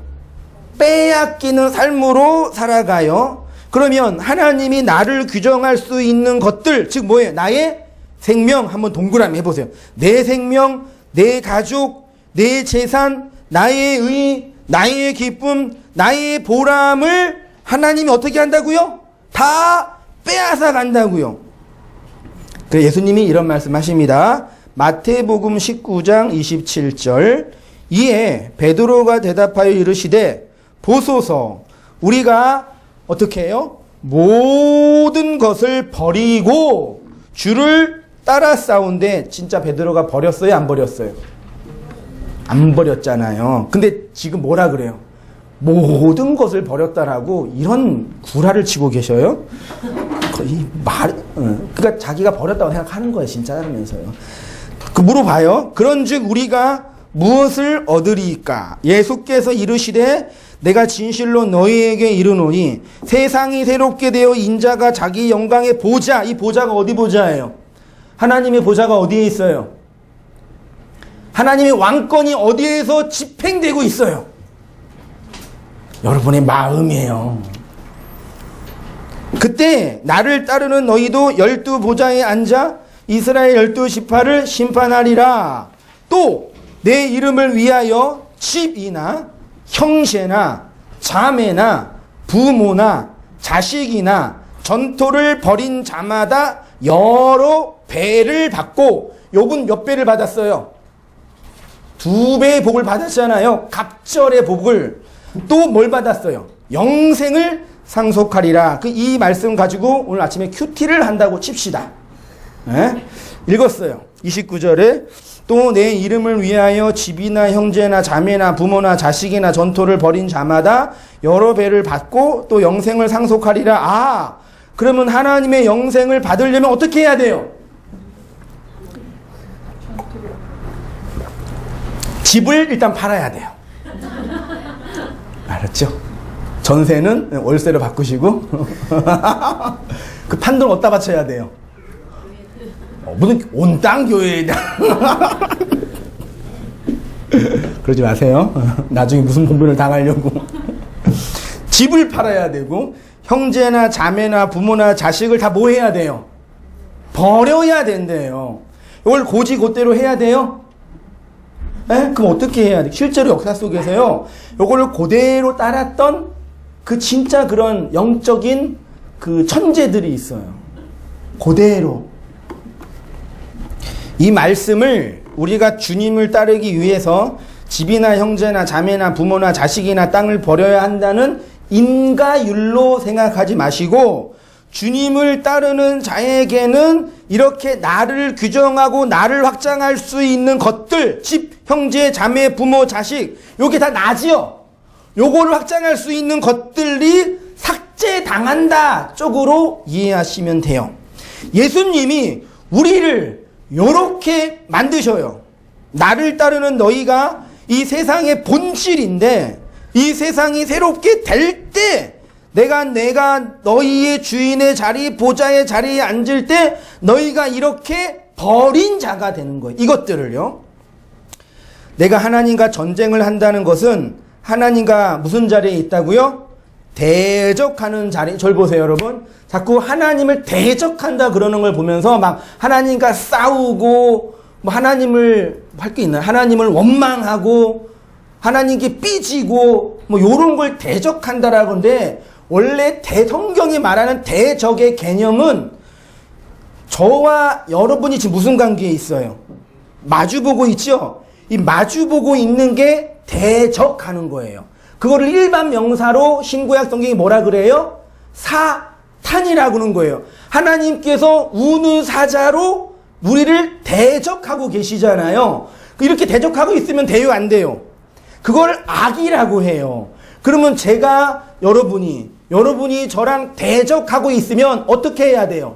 빼앗기는 삶으로 살아가요. 그러면 하나님이 나를 규정할 수 있는 것들, 즉 뭐예요? 나의 생명, 한번 동그라미 해보세요. 내 생명, 내 가족, 내 재산, 나의 의, 나의 기쁨, 나의 보람을 하나님이 어떻게 한다고요? 다 빼앗아 간다고요. 그래서 예수님이 이런 말씀하십니다. 마태복음 19장 27절. 이에 베드로가 대답하여 이르시되 보소서 우리가 어떻게 해요? 모든 것을 버리고 주를 따라 싸운데 진짜 베드로가 버렸어요? 안 버렸어요? 안 버렸잖아요. 근데 지금 뭐라 그래요? 모든 것을 버렸다라고 이런 구라를 치고 계셔요? 이 말, 그러니까 자기가 버렸다고 생각하는 거예요, 진짜 하면서요. 그 물어봐요. 그런즉 우리가 무엇을 얻으리까? 예수께서 이르시되 내가 진실로 너희에게 이르노니 세상이 새롭게 되어 인자가 자기 영광의 보좌, 이 보좌가 어디 보좌예요? 하나님의 보좌가 어디에 있어요? 하나님의 왕권이 어디에서 집행되고 있어요? 여러분의 마음이에요. 그때 나를 따르는 너희도 12보좌에 앉아 이스라엘 12지파를 심판하리라. 또 내 이름을 위하여 집이나 형제나 자매나 부모나 자식이나 전토를 벌인 자마다 여러 배를 받고 욥은 몇 배를 받았어요? 2배의 복을 받았잖아요. 갑절의 복을. 또 뭘 받았어요? 영생을 상속하리라. 이 말씀 가지고 오늘 아침에 큐티를 한다고 칩시다. 네? 읽었어요. 29절에 또 내 이름을 위하여 집이나 형제나 자매나 부모나 자식이나 전토를 벌인 자마다 여러 배를 받고 또 영생을 상속하리라. 아, 그러면 하나님의 영생을 받으려면 어떻게 해야 돼요? 집을 일단 팔아야 돼요. 알았죠? 전세는 월세로 바꾸시고 그 판 돈 어디다 바쳐야 돼요? 무슨 온 땅 교회에다 그러지 마세요. 나중에 무슨 본분을 당하려고. 집을 팔아야 되고 형제나 자매나 부모나 자식을 다 뭐 해야 돼요? 버려야 된대요. 이걸 고지고대로 해야 돼요? 에? 그럼 어떻게 해야 돼? 실제로 역사 속에서요, 요거를 그대로 따랐던 그 진짜 그런 영적인 그 천재들이 있어요. 그대로. 이 말씀을 우리가 주님을 따르기 위해서 집이나 형제나 자매나 부모나 자식이나 땅을 버려야 한다는 인가율로 생각하지 마시고, 주님을 따르는 자에게는 이렇게 나를 규정하고 나를 확장할 수 있는 것들, 집, 형제, 자매, 부모, 자식, 요게 다 나지요. 요거를 확장할 수 있는 것들이 삭제당한다 쪽으로 이해하시면 돼요. 예수님이 우리를 요렇게 만드셔요. 나를 따르는 너희가 이 세상의 본질인데, 이 세상이 새롭게 될 때 내가 너희의 주인의 자리, 보좌의 자리에 앉을 때 너희가 이렇게 버린 자가 되는 거예요. 이것들을요. 내가 하나님과 전쟁을 한다는 것은 하나님과 무슨 자리에 있다고요? 대적하는 자리. 절 보세요, 여러분. 자꾸 하나님을 대적한다 그러는 걸 보면서 막 하나님과 싸우고 뭐 하나님을 할 게 있나요? 하나님을 원망하고 하나님께 삐지고 뭐 요런 걸 대적한다라고 하는데, 원래 성경이 말하는 대적의 개념은 저와 여러분이 지금 무슨 관계에 있어요? 마주보고 있죠? 이 마주보고 있는 게 대적하는 거예요. 그거를 일반 명사로 신구약 성경이 뭐라 그래요? 사탄이라고 하는 거예요. 하나님께서 우는 사자로 우리를 대적하고 계시잖아요. 이렇게 대적하고 있으면 돼요, 안 돼요? 그걸 악이라고 해요. 그러면 여러분이 저랑 대적하고 있으면 어떻게 해야 돼요?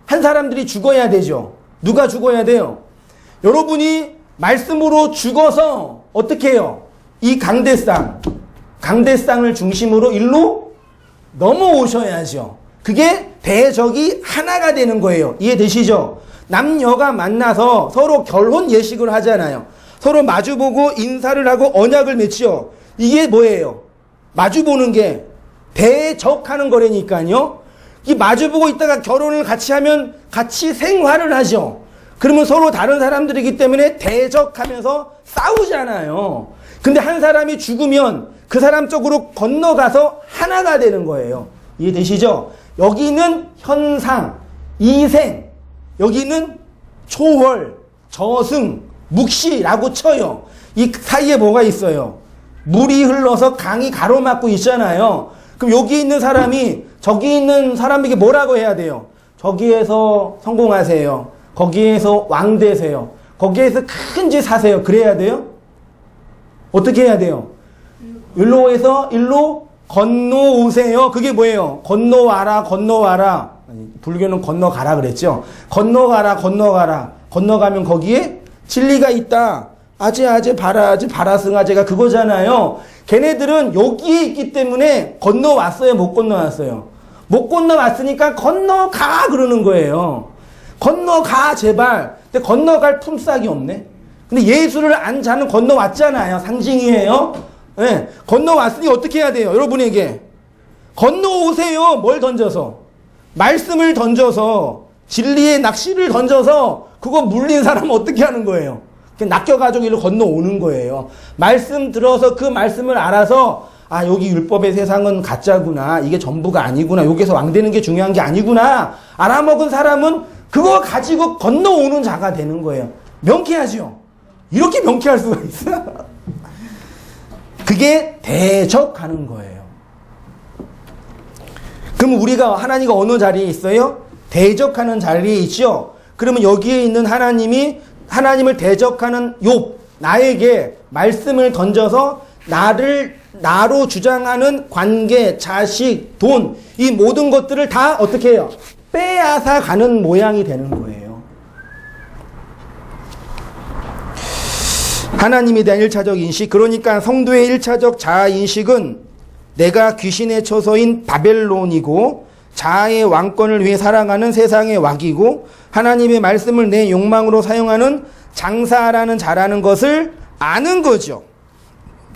한 사람들이 죽어야 되죠. 누가 죽어야 돼요? 여러분이 말씀으로 죽어서 어떻게 해요? 이 강대상을 중심으로 일로 넘어오셔야죠. 그게 대적이 하나가 되는 거예요. 이해되시죠? 남녀가 만나서 서로 결혼 예식을 하잖아요. 서로 마주보고 인사를 하고 언약을 맺죠. 이게 뭐예요? 마주보는 게 대적하는 거라니까요. 이 마주보고 있다가 결혼을 같이 하면 같이 생활을 하죠. 그러면 서로 다른 사람들이기 때문에 대적하면서 싸우잖아요. 근데 한 사람이 죽으면 그 사람 쪽으로 건너가서 하나가 되는 거예요. 이해되시죠? 여기는 현상, 이생, 여기는 초월, 저승, 묵시라고 쳐요. 이 사이에 뭐가 있어요? 물이 흘러서 강이 가로막고 있잖아요. 그럼 여기 있는 사람이 저기 있는 사람에게 뭐라고 해야 돼요? 저기에서 성공하세요. 거기에서 왕 되세요. 거기에서 큰 집 사세요. 그래야 돼요? 어떻게 해야 돼요? 일로 건너오세요. 그게 뭐예요? 건너와라. 불교는 건너가라 그랬죠. 건너가라. 건너가면 거기에 진리가 있다. 아제 바라승아제가 그거잖아요. 걔네들은 여기에 있기 때문에 건너왔어요, 못 건너왔어요? 못 건너왔으니까 건너가 그러는 거예요. 건너가 제발. 근데 건너갈 품삯이 없네. 근데 예수를 안 자는 건너왔잖아요. 상징이에요. 네. 건너왔으니 어떻게 해야 돼요? 여러분에게 건너오세요. 뭘 던져서? 말씀을 던져서, 진리의 낚시를 던져서 그거 물린 사람은 어떻게 하는 거예요? 낚여가지고 일로 건너오는 거예요. 말씀 들어서 그 말씀을 알아서, 아, 여기 율법의 세상은 가짜구나. 이게 전부가 아니구나. 여기서 왕 되는 게 중요한 게 아니구나. 알아먹은 사람은 그거 가지고 건너오는 자가 되는 거예요. 명쾌하죠? 이렇게 명쾌할 수가 있어? 그게 대적하는 거예요. 그럼 우리가 하나님과 어느 자리에 있어요? 대적하는 자리에 있죠? 그러면 여기에 있는 하나님이 하나님을 대적하는 욥, 나에게 말씀을 던져서 나로 주장하는 관계, 자식, 돈, 이 모든 것들을 다 어떻게 해요? 빼앗아 가는 모양이 되는 거예요. 하나님에 대한 1차적 인식, 그러니까 성도의 1차적 자아 인식은 내가 귀신의 처소인 바벨론이고 자아의 왕권을 위해 살아가는 세상의 왕이고 하나님의 말씀을 내 욕망으로 사용하는 장사라는 자라는 것을 아는 거죠.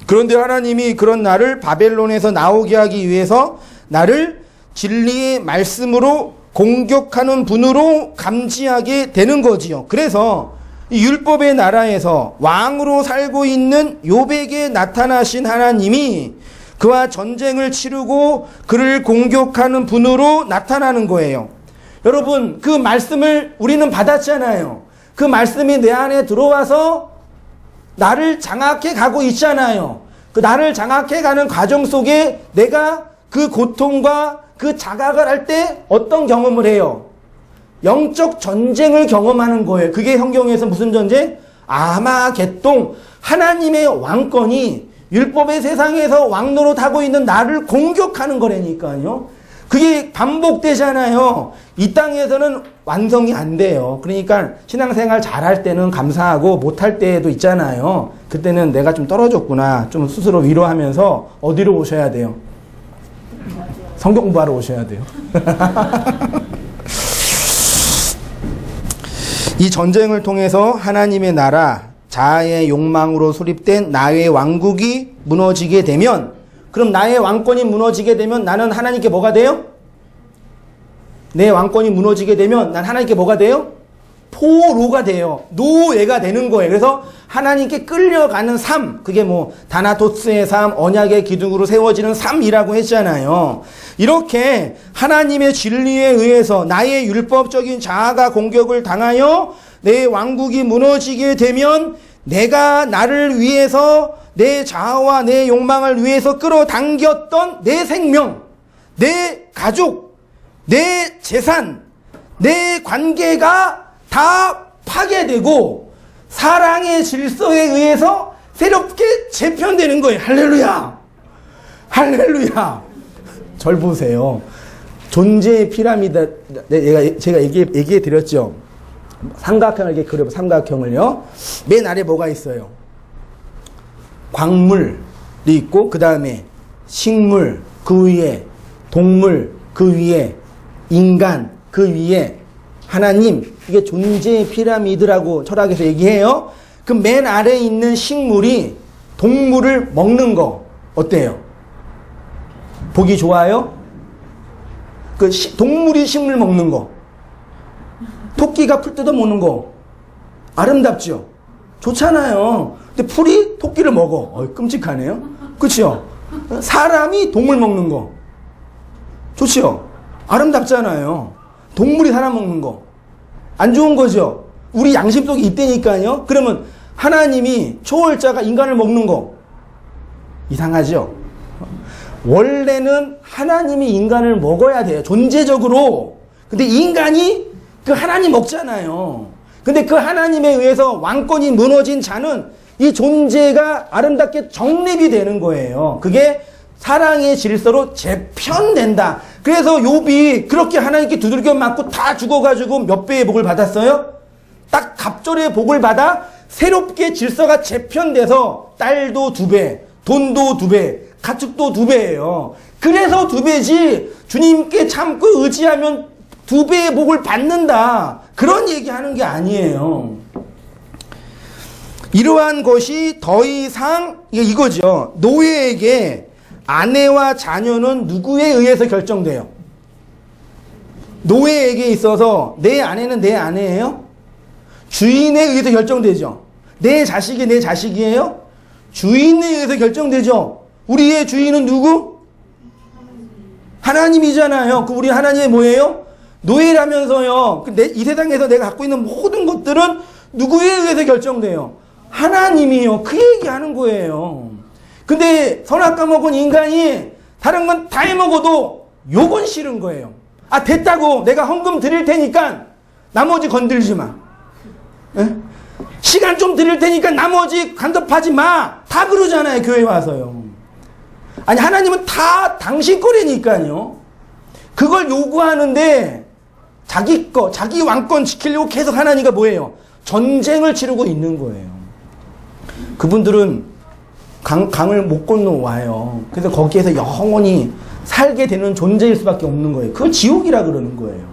그런데 하나님이 그런 나를 바벨론에서 나오게 하기 위해서 나를 진리의 말씀으로 공격하는 분으로 감지하게 되는 거지요. 그래서 이 율법의 나라에서 왕으로 살고 있는 욥에게 나타나신 하나님이 그와 전쟁을 치르고 그를 공격하는 분으로 나타나는 거예요. 여러분, 그 말씀을 우리는 받았잖아요. 그 말씀이 내 안에 들어와서 나를 장악해 가고 있잖아요. 그 나를 장악해 가는 과정 속에 내가 그 고통과 그 자각을 할 때 어떤 경험을 해요? 영적 전쟁을 경험하는 거예요. 그게 성경에서 무슨 전쟁? 아마겟돈, 하나님의 왕권이 율법의 세상에서 왕노릇하고 있는 나를 공격하는 거라니까요. 그게 반복되잖아요. 이 땅에서는 완성이 안 돼요. 그러니까 신앙생활 잘할 때는 감사하고 못할 때도 있잖아요. 그때는 내가 좀 떨어졌구나. 좀 스스로 위로하면서 어디로 오셔야 돼요? 성경 공부하러 오셔야 돼요. 이 전쟁을 통해서 하나님의 나라, 자아의 욕망으로 수립된 나의 왕국이 무너지게 되면, 그럼 나의 왕권이 무너지게 되면 나는 하나님께 뭐가 돼요? 내 왕권이 무너지게 되면 난 하나님께 뭐가 돼요? 포로가 돼요. 노예가 되는 거예요. 그래서 하나님께 끌려가는 삶, 그게 뭐 다나토스의 삶, 언약의 기둥으로 세워지는 삶이라고 했잖아요. 이렇게 하나님의 진리에 의해서 나의 율법적인 자아가 공격을 당하여 내 왕국이 무너지게 되면 내가 나를 위해서 내 자아와 내 욕망을 위해서 끌어당겼던 내 생명, 내 가족, 내 재산, 내 관계가 다 파괴되고 사랑의 질서에 의해서 새롭게 재편되는 거예요. 할렐루야! 할렐루야! 절 보세요. 존재의 피라미드, 제가 얘기해 드렸죠. 삼각형을 이렇게 그려봐, 삼각형을요. 맨 아래 뭐가 있어요? 광물이 있고, 그 다음에 식물, 그 위에 동물, 그 위에 인간, 그 위에 하나님, 이게 존재의 피라미드라고 철학에서 얘기해요. 그 맨 아래에 있는 식물이 동물을 먹는 거 어때요? 보기 좋아요? 그 동물이 식물 먹는 거, 토끼가 풀 뜯어 먹는 거 아름답죠? 좋잖아요. 근데 풀이 토끼를 먹어. 끔찍하네요. 그렇죠? 사람이 동물 먹는 거 좋죠? 아름답잖아요. 동물이 사람 먹는 거 안 좋은 거죠? 우리 양심 속에 있다니까요. 그러면 하나님이 초월자가 인간을 먹는 거 이상하죠? 원래는 하나님이 인간을 먹어야 돼요. 존재적으로. 근데 인간이 그 하나님 먹잖아요. 근데 그 하나님에 의해서 왕권이 무너진 자는 이 존재가 아름답게 정립이 되는 거예요. 그게 사랑의 질서로 재편된다. 그래서 욥이 그렇게 하나님께 두들겨 맞고 다 죽어가지고 몇 배의 복을 받았어요? 딱 갑절의 복을 받아 새롭게 질서가 재편돼서 딸도 2배, 돈도 2배, 가축도 2배예요. 그래서 2배지 주님께 참고 의지하면 2배의 복을 받는다. 그런 얘기하는 게 아니에요. 이러한 것이 더 이상 이거죠. 노예에게 아내와 자녀는 누구에 의해서 결정돼요? 노예에게 있어서 내 아내는 내 아내예요? 주인에 의해서 결정되죠. 내 자식이 내 자식이에요? 주인에 의해서 결정되죠. 우리의 주인은 누구? 하나님이잖아요. 그 우리 하나님이 뭐예요? 노예라면서요. 이 세상에서 내가 갖고 있는 모든 것들은 누구에 의해서 결정돼요? 하나님이요. 그 얘기하는 거예요. 근데 선악과 먹은 인간이 다른 건 다 해먹어도 요건 싫은 거예요. 아, 됐다고. 내가 헌금 드릴 테니까 나머지 건들지 마. 에? 시간 좀 드릴 테니까 나머지 간섭하지 마. 다 그러잖아요. 교회 와서요. 아니, 하나님은 다 당신 거라니까요. 그걸 요구하는데 자기 거, 자기 왕권 지키려고 계속 하나님가 뭐예요? 전쟁을 치르고 있는 거예요. 그분들은 강을 못 건너와요. 그래서 거기에서 영원히 살게 되는 존재일 수밖에 없는 거예요. 그걸 지옥이라 그러는 거예요.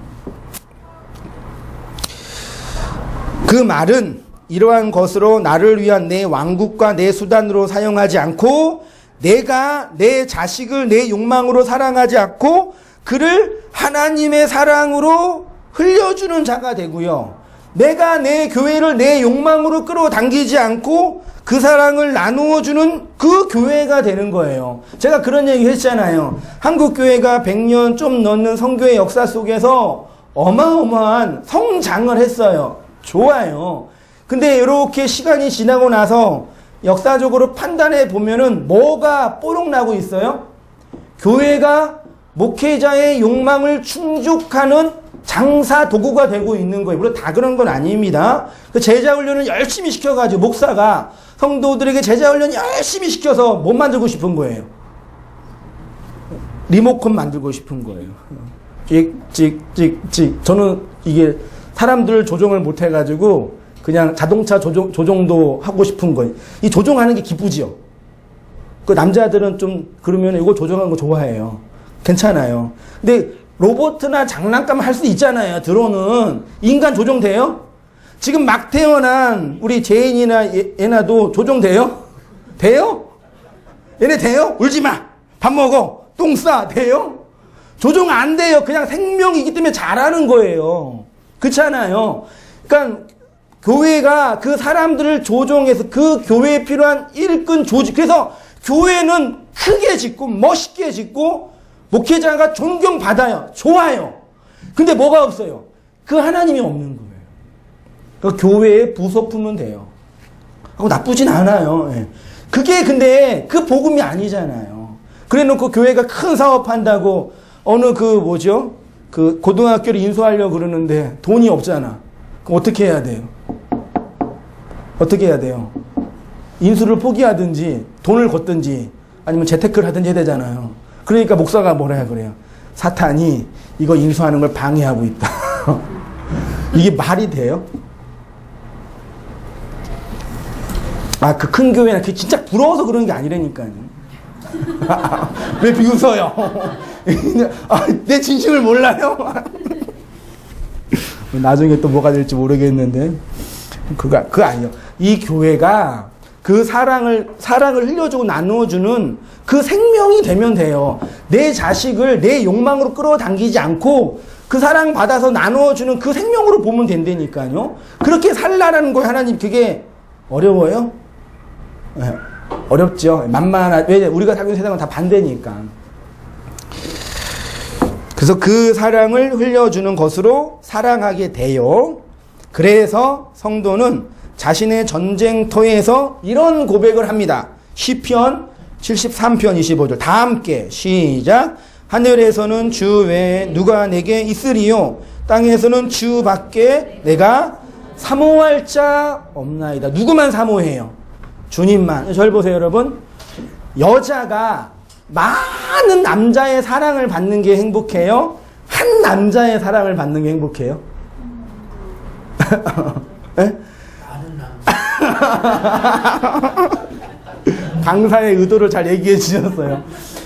그 말은 이러한 것으로 나를 위한 내 왕국과 내 수단으로 사용하지 않고 내가 내 자식을 내 욕망으로 사랑하지 않고 그를 하나님의 사랑으로 흘려주는 자가 되고요. 내가 내 교회를 내 욕망으로 끌어당기지 않고 그 사랑을 나누어주는 그 교회가 되는 거예요. 제가 그런 얘기 했잖아요. 한국교회가 100년 좀 넘는 성교의 역사 속에서 어마어마한 성장을 했어요. 좋아요. 근데 이렇게 시간이 지나고 나서 역사적으로 판단해 보면은 뭐가 뽀록나고 있어요? 교회가 목회자의 욕망을 충족하는 장사 도구가 되고 있는 거예요. 물론 다 그런 건 아닙니다. 그 제자 훈련을 열심히 시켜가지고 목사가 성도들에게 제자 훈련 열심히 시켜서 못 만들고 싶은 거예요. 리모컨 만들고 싶은 거예요. 찍찍찍찍. 저는 이게 사람들 조종을 못 해가지고 그냥 자동차 조종도 하고 싶은 거예요. 이 조종하는 게 기쁘지요. 그 남자들은 좀 그러면 이거 조종하는 거 좋아해요. 괜찮아요. 근데 로봇이나 장난감 할 수 있잖아요. 드론은. 인간 조종돼요? 지금 막 태어난 우리 제인이나 예나도 조종돼요? 돼요? 얘네 돼요? 울지 마. 밥 먹어. 똥 싸. 돼요? 조종 안 돼요. 그냥 생명이기 때문에 잘하는 거예요. 그렇잖아요. 그러니까 교회가 그 사람들을 조종해서 그 교회에 필요한 일꾼 조직. 그래서 교회는 크게 짓고 멋있게 짓고 목회자가 존경받아요. 좋아요. 근데 뭐가 없어요? 그 하나님이 없는 거예요. 그 교회에 부서 품면 돼요. 하고 나쁘진 않아요. 예. 그게 근데 그 복음이 아니잖아요. 그래 놓고 교회가 큰 사업한다고 어느 그 고등학교를 인수하려고 그러는데 돈이 없잖아. 그럼 어떻게 해야 돼요? 어떻게 해야 돼요? 인수를 포기하든지 돈을 걷든지 아니면 재테크를 하든지 해야 되잖아요. 그러니까 목사가 뭐라 그래요? 사탄이 이거 인수하는 걸 방해하고 있다. 이게 말이 돼요? 아, 그 큰 교회는 그게 진짜 부러워서 그런 게 아니라니까요. 왜 비웃어요? 아, 내 진심을 몰라요? 나중에 또 뭐가 될지 모르겠는데. 그거 아니에요. 이 교회가 그 사랑을 흘려주고 나누어주는 그 생명이 되면 돼요. 내 자식을 내 욕망으로 끌어당기지 않고 그 사랑 받아서 나누어주는 그 생명으로 보면 된다니까요. 그렇게 살라라는 거예요. 하나님 그게 어려워요? 네, 어렵죠. 왜 우리가 살고 있는 세상은 다 반대니까. 그래서 그 사랑을 흘려주는 것으로 사랑하게 돼요. 그래서 성도는 자신의 전쟁터에서 이런 고백을 합니다. 시편 73편 25절 다 함께 시작. 하늘에서는 주 외에 누가 내게 있으리요 땅에서는 주 밖에 내가 사모할 자 없나이다. 누구만 사모해요? 주님만. 절 보세요 여러분. 여자가 많은 남자의 사랑을 받는 게 행복해요? 한 남자의 사랑을 받는 게 행복해요? 네? 강사의 의도를 잘 얘기해 주셨어요.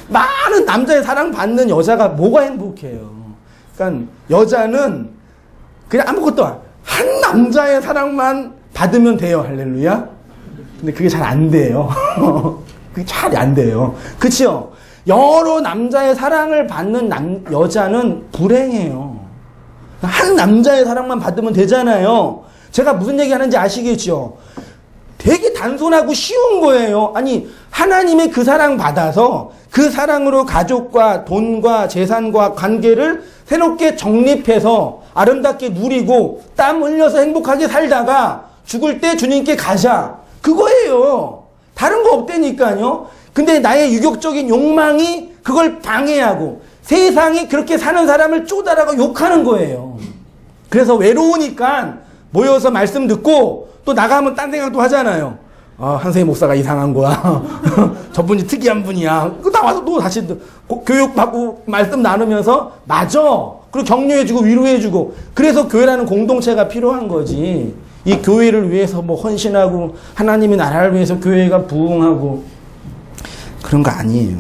많은 남자의 사랑 받는 여자가 뭐가 행복해요? 그러니까 여자는 그냥 아무것도 한 남자의 사랑만 받으면 돼요. 할렐루야. 근데 그게 잘 안 돼요. 그게 잘 안 돼요. 그치요? 여러 남자의 사랑을 받는 여자는 불행해요. 한 남자의 사랑만 받으면 되잖아요. 제가 무슨 얘기 하는지 아시겠죠? 되게 단순하고 쉬운 거예요. 아니, 하나님의 그 사랑 받아서 그 사랑으로 가족과 돈과 재산과 관계를 새롭게 정립해서 아름답게 누리고 땀 흘려서 행복하게 살다가 죽을 때 주님께 가자. 그거예요. 다른 거 없다니까요. 근데 나의 유격적인 욕망이 그걸 방해하고 세상이 그렇게 사는 사람을 쪼달하고 욕하는 거예요. 그래서 외로우니까 모여서 말씀 듣고 또 나가면 딴 생각도 하잖아요. 한세희 목사가 이상한 거야. 저분이 특이한 분이야. 나와서 또 다시 교육받고 말씀 나누면서 맞아. 그리고 격려해주고 위로해주고. 그래서 교회라는 공동체가 필요한 거지. 이 교회를 위해서 뭐 헌신하고 하나님의 나라를 위해서 교회가 부흥하고 그런 거 아니에요.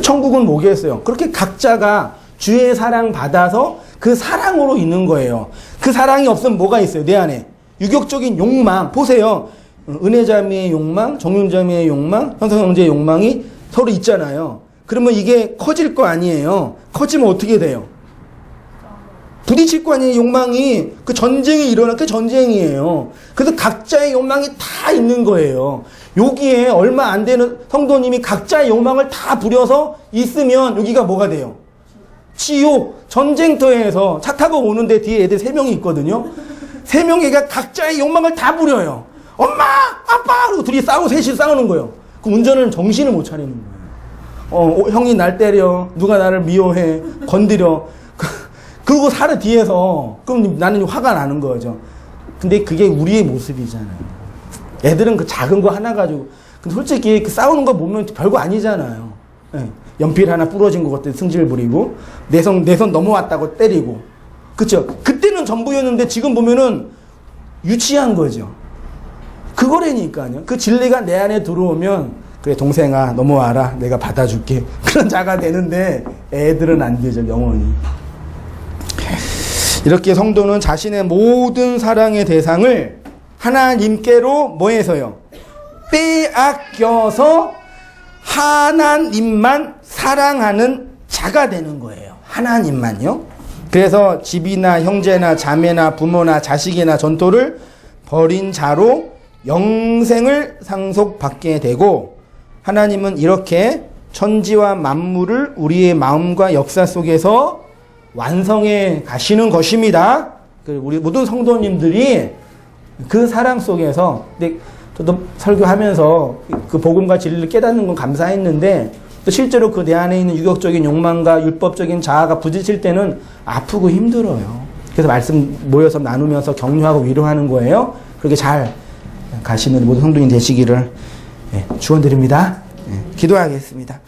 천국은 뭐겠어요? 그렇게 각자가 주의 사랑 받아서 그 사랑으로 있는 거예요. 그 사랑이 없으면 뭐가 있어요? 내 안에 유격적인 욕망. 보세요. 은혜자매의 욕망, 정윤자매의 욕망, 형성형제의 욕망이 서로 있잖아요. 그러면 이게 커질 거 아니에요. 커지면 어떻게 돼요? 부딪힐 거 아니에요. 욕망이. 그 전쟁이 일어나. 그 전쟁이에요. 그래서 각자의 욕망이 다 있는 거예요. 여기에 얼마 안 되는 성도님이 각자의 욕망을 다 부려서 있으면 여기가 뭐가 돼요? 지옥. 전쟁터에서 차 타고 오는데 뒤에 애들 3명이 있거든요. 3명이가 각자의 욕망을 다 부려요. 엄마! 아빠! 그리고 둘이 싸우고 셋이 싸우는 거예요. 그 운전은 정신을 못 차리는 거예요. 형이 날 때려. 누가 나를 미워해. 건드려. 그리고 살아 뒤에서. 그럼 나는 화가 나는 거죠. 근데 그게 우리의 모습이잖아요. 애들은 그 작은 거 하나 가지고. 근데 솔직히 그 싸우는 거 보면 별거 아니잖아요. 네. 연필 하나 부러진 것 같아 승질 부리고. 내 손 넘어왔다고 때리고. 그쵸? 그때는 전부였는데 지금 보면은 유치한 거죠. 그거라니까요. 그 진리가 내 안에 들어오면 그래 동생아 넘어와라 내가 받아줄게 그런 자가 되는데 애들은 안 되죠. 영원히. 이렇게 성도는 자신의 모든 사랑의 대상을 하나님께로 뭐해서요? 빼앗겨서 하나님만 사랑하는 자가 되는 거예요. 하나님만요. 그래서 집이나 형제나 자매나 부모나 자식이나 전토를 버린 자로 영생을 상속받게 되고 하나님은 이렇게 천지와 만물을 우리의 마음과 역사 속에서 완성해 가시는 것입니다. 우리 모든 성도님들이 그 사랑 속에서, 근데 저도 설교하면서 그 복음과 진리를 깨닫는 건 감사했는데 또 실제로 그 내 안에 있는 유격적인 욕망과 율법적인 자아가 부딪힐 때는 아프고 힘들어요. 그래서 말씀 모여서 나누면서 격려하고 위로하는 거예요. 그렇게 잘 가시는 모든 성도님 되시기를 축원드립니다. 기도하겠습니다.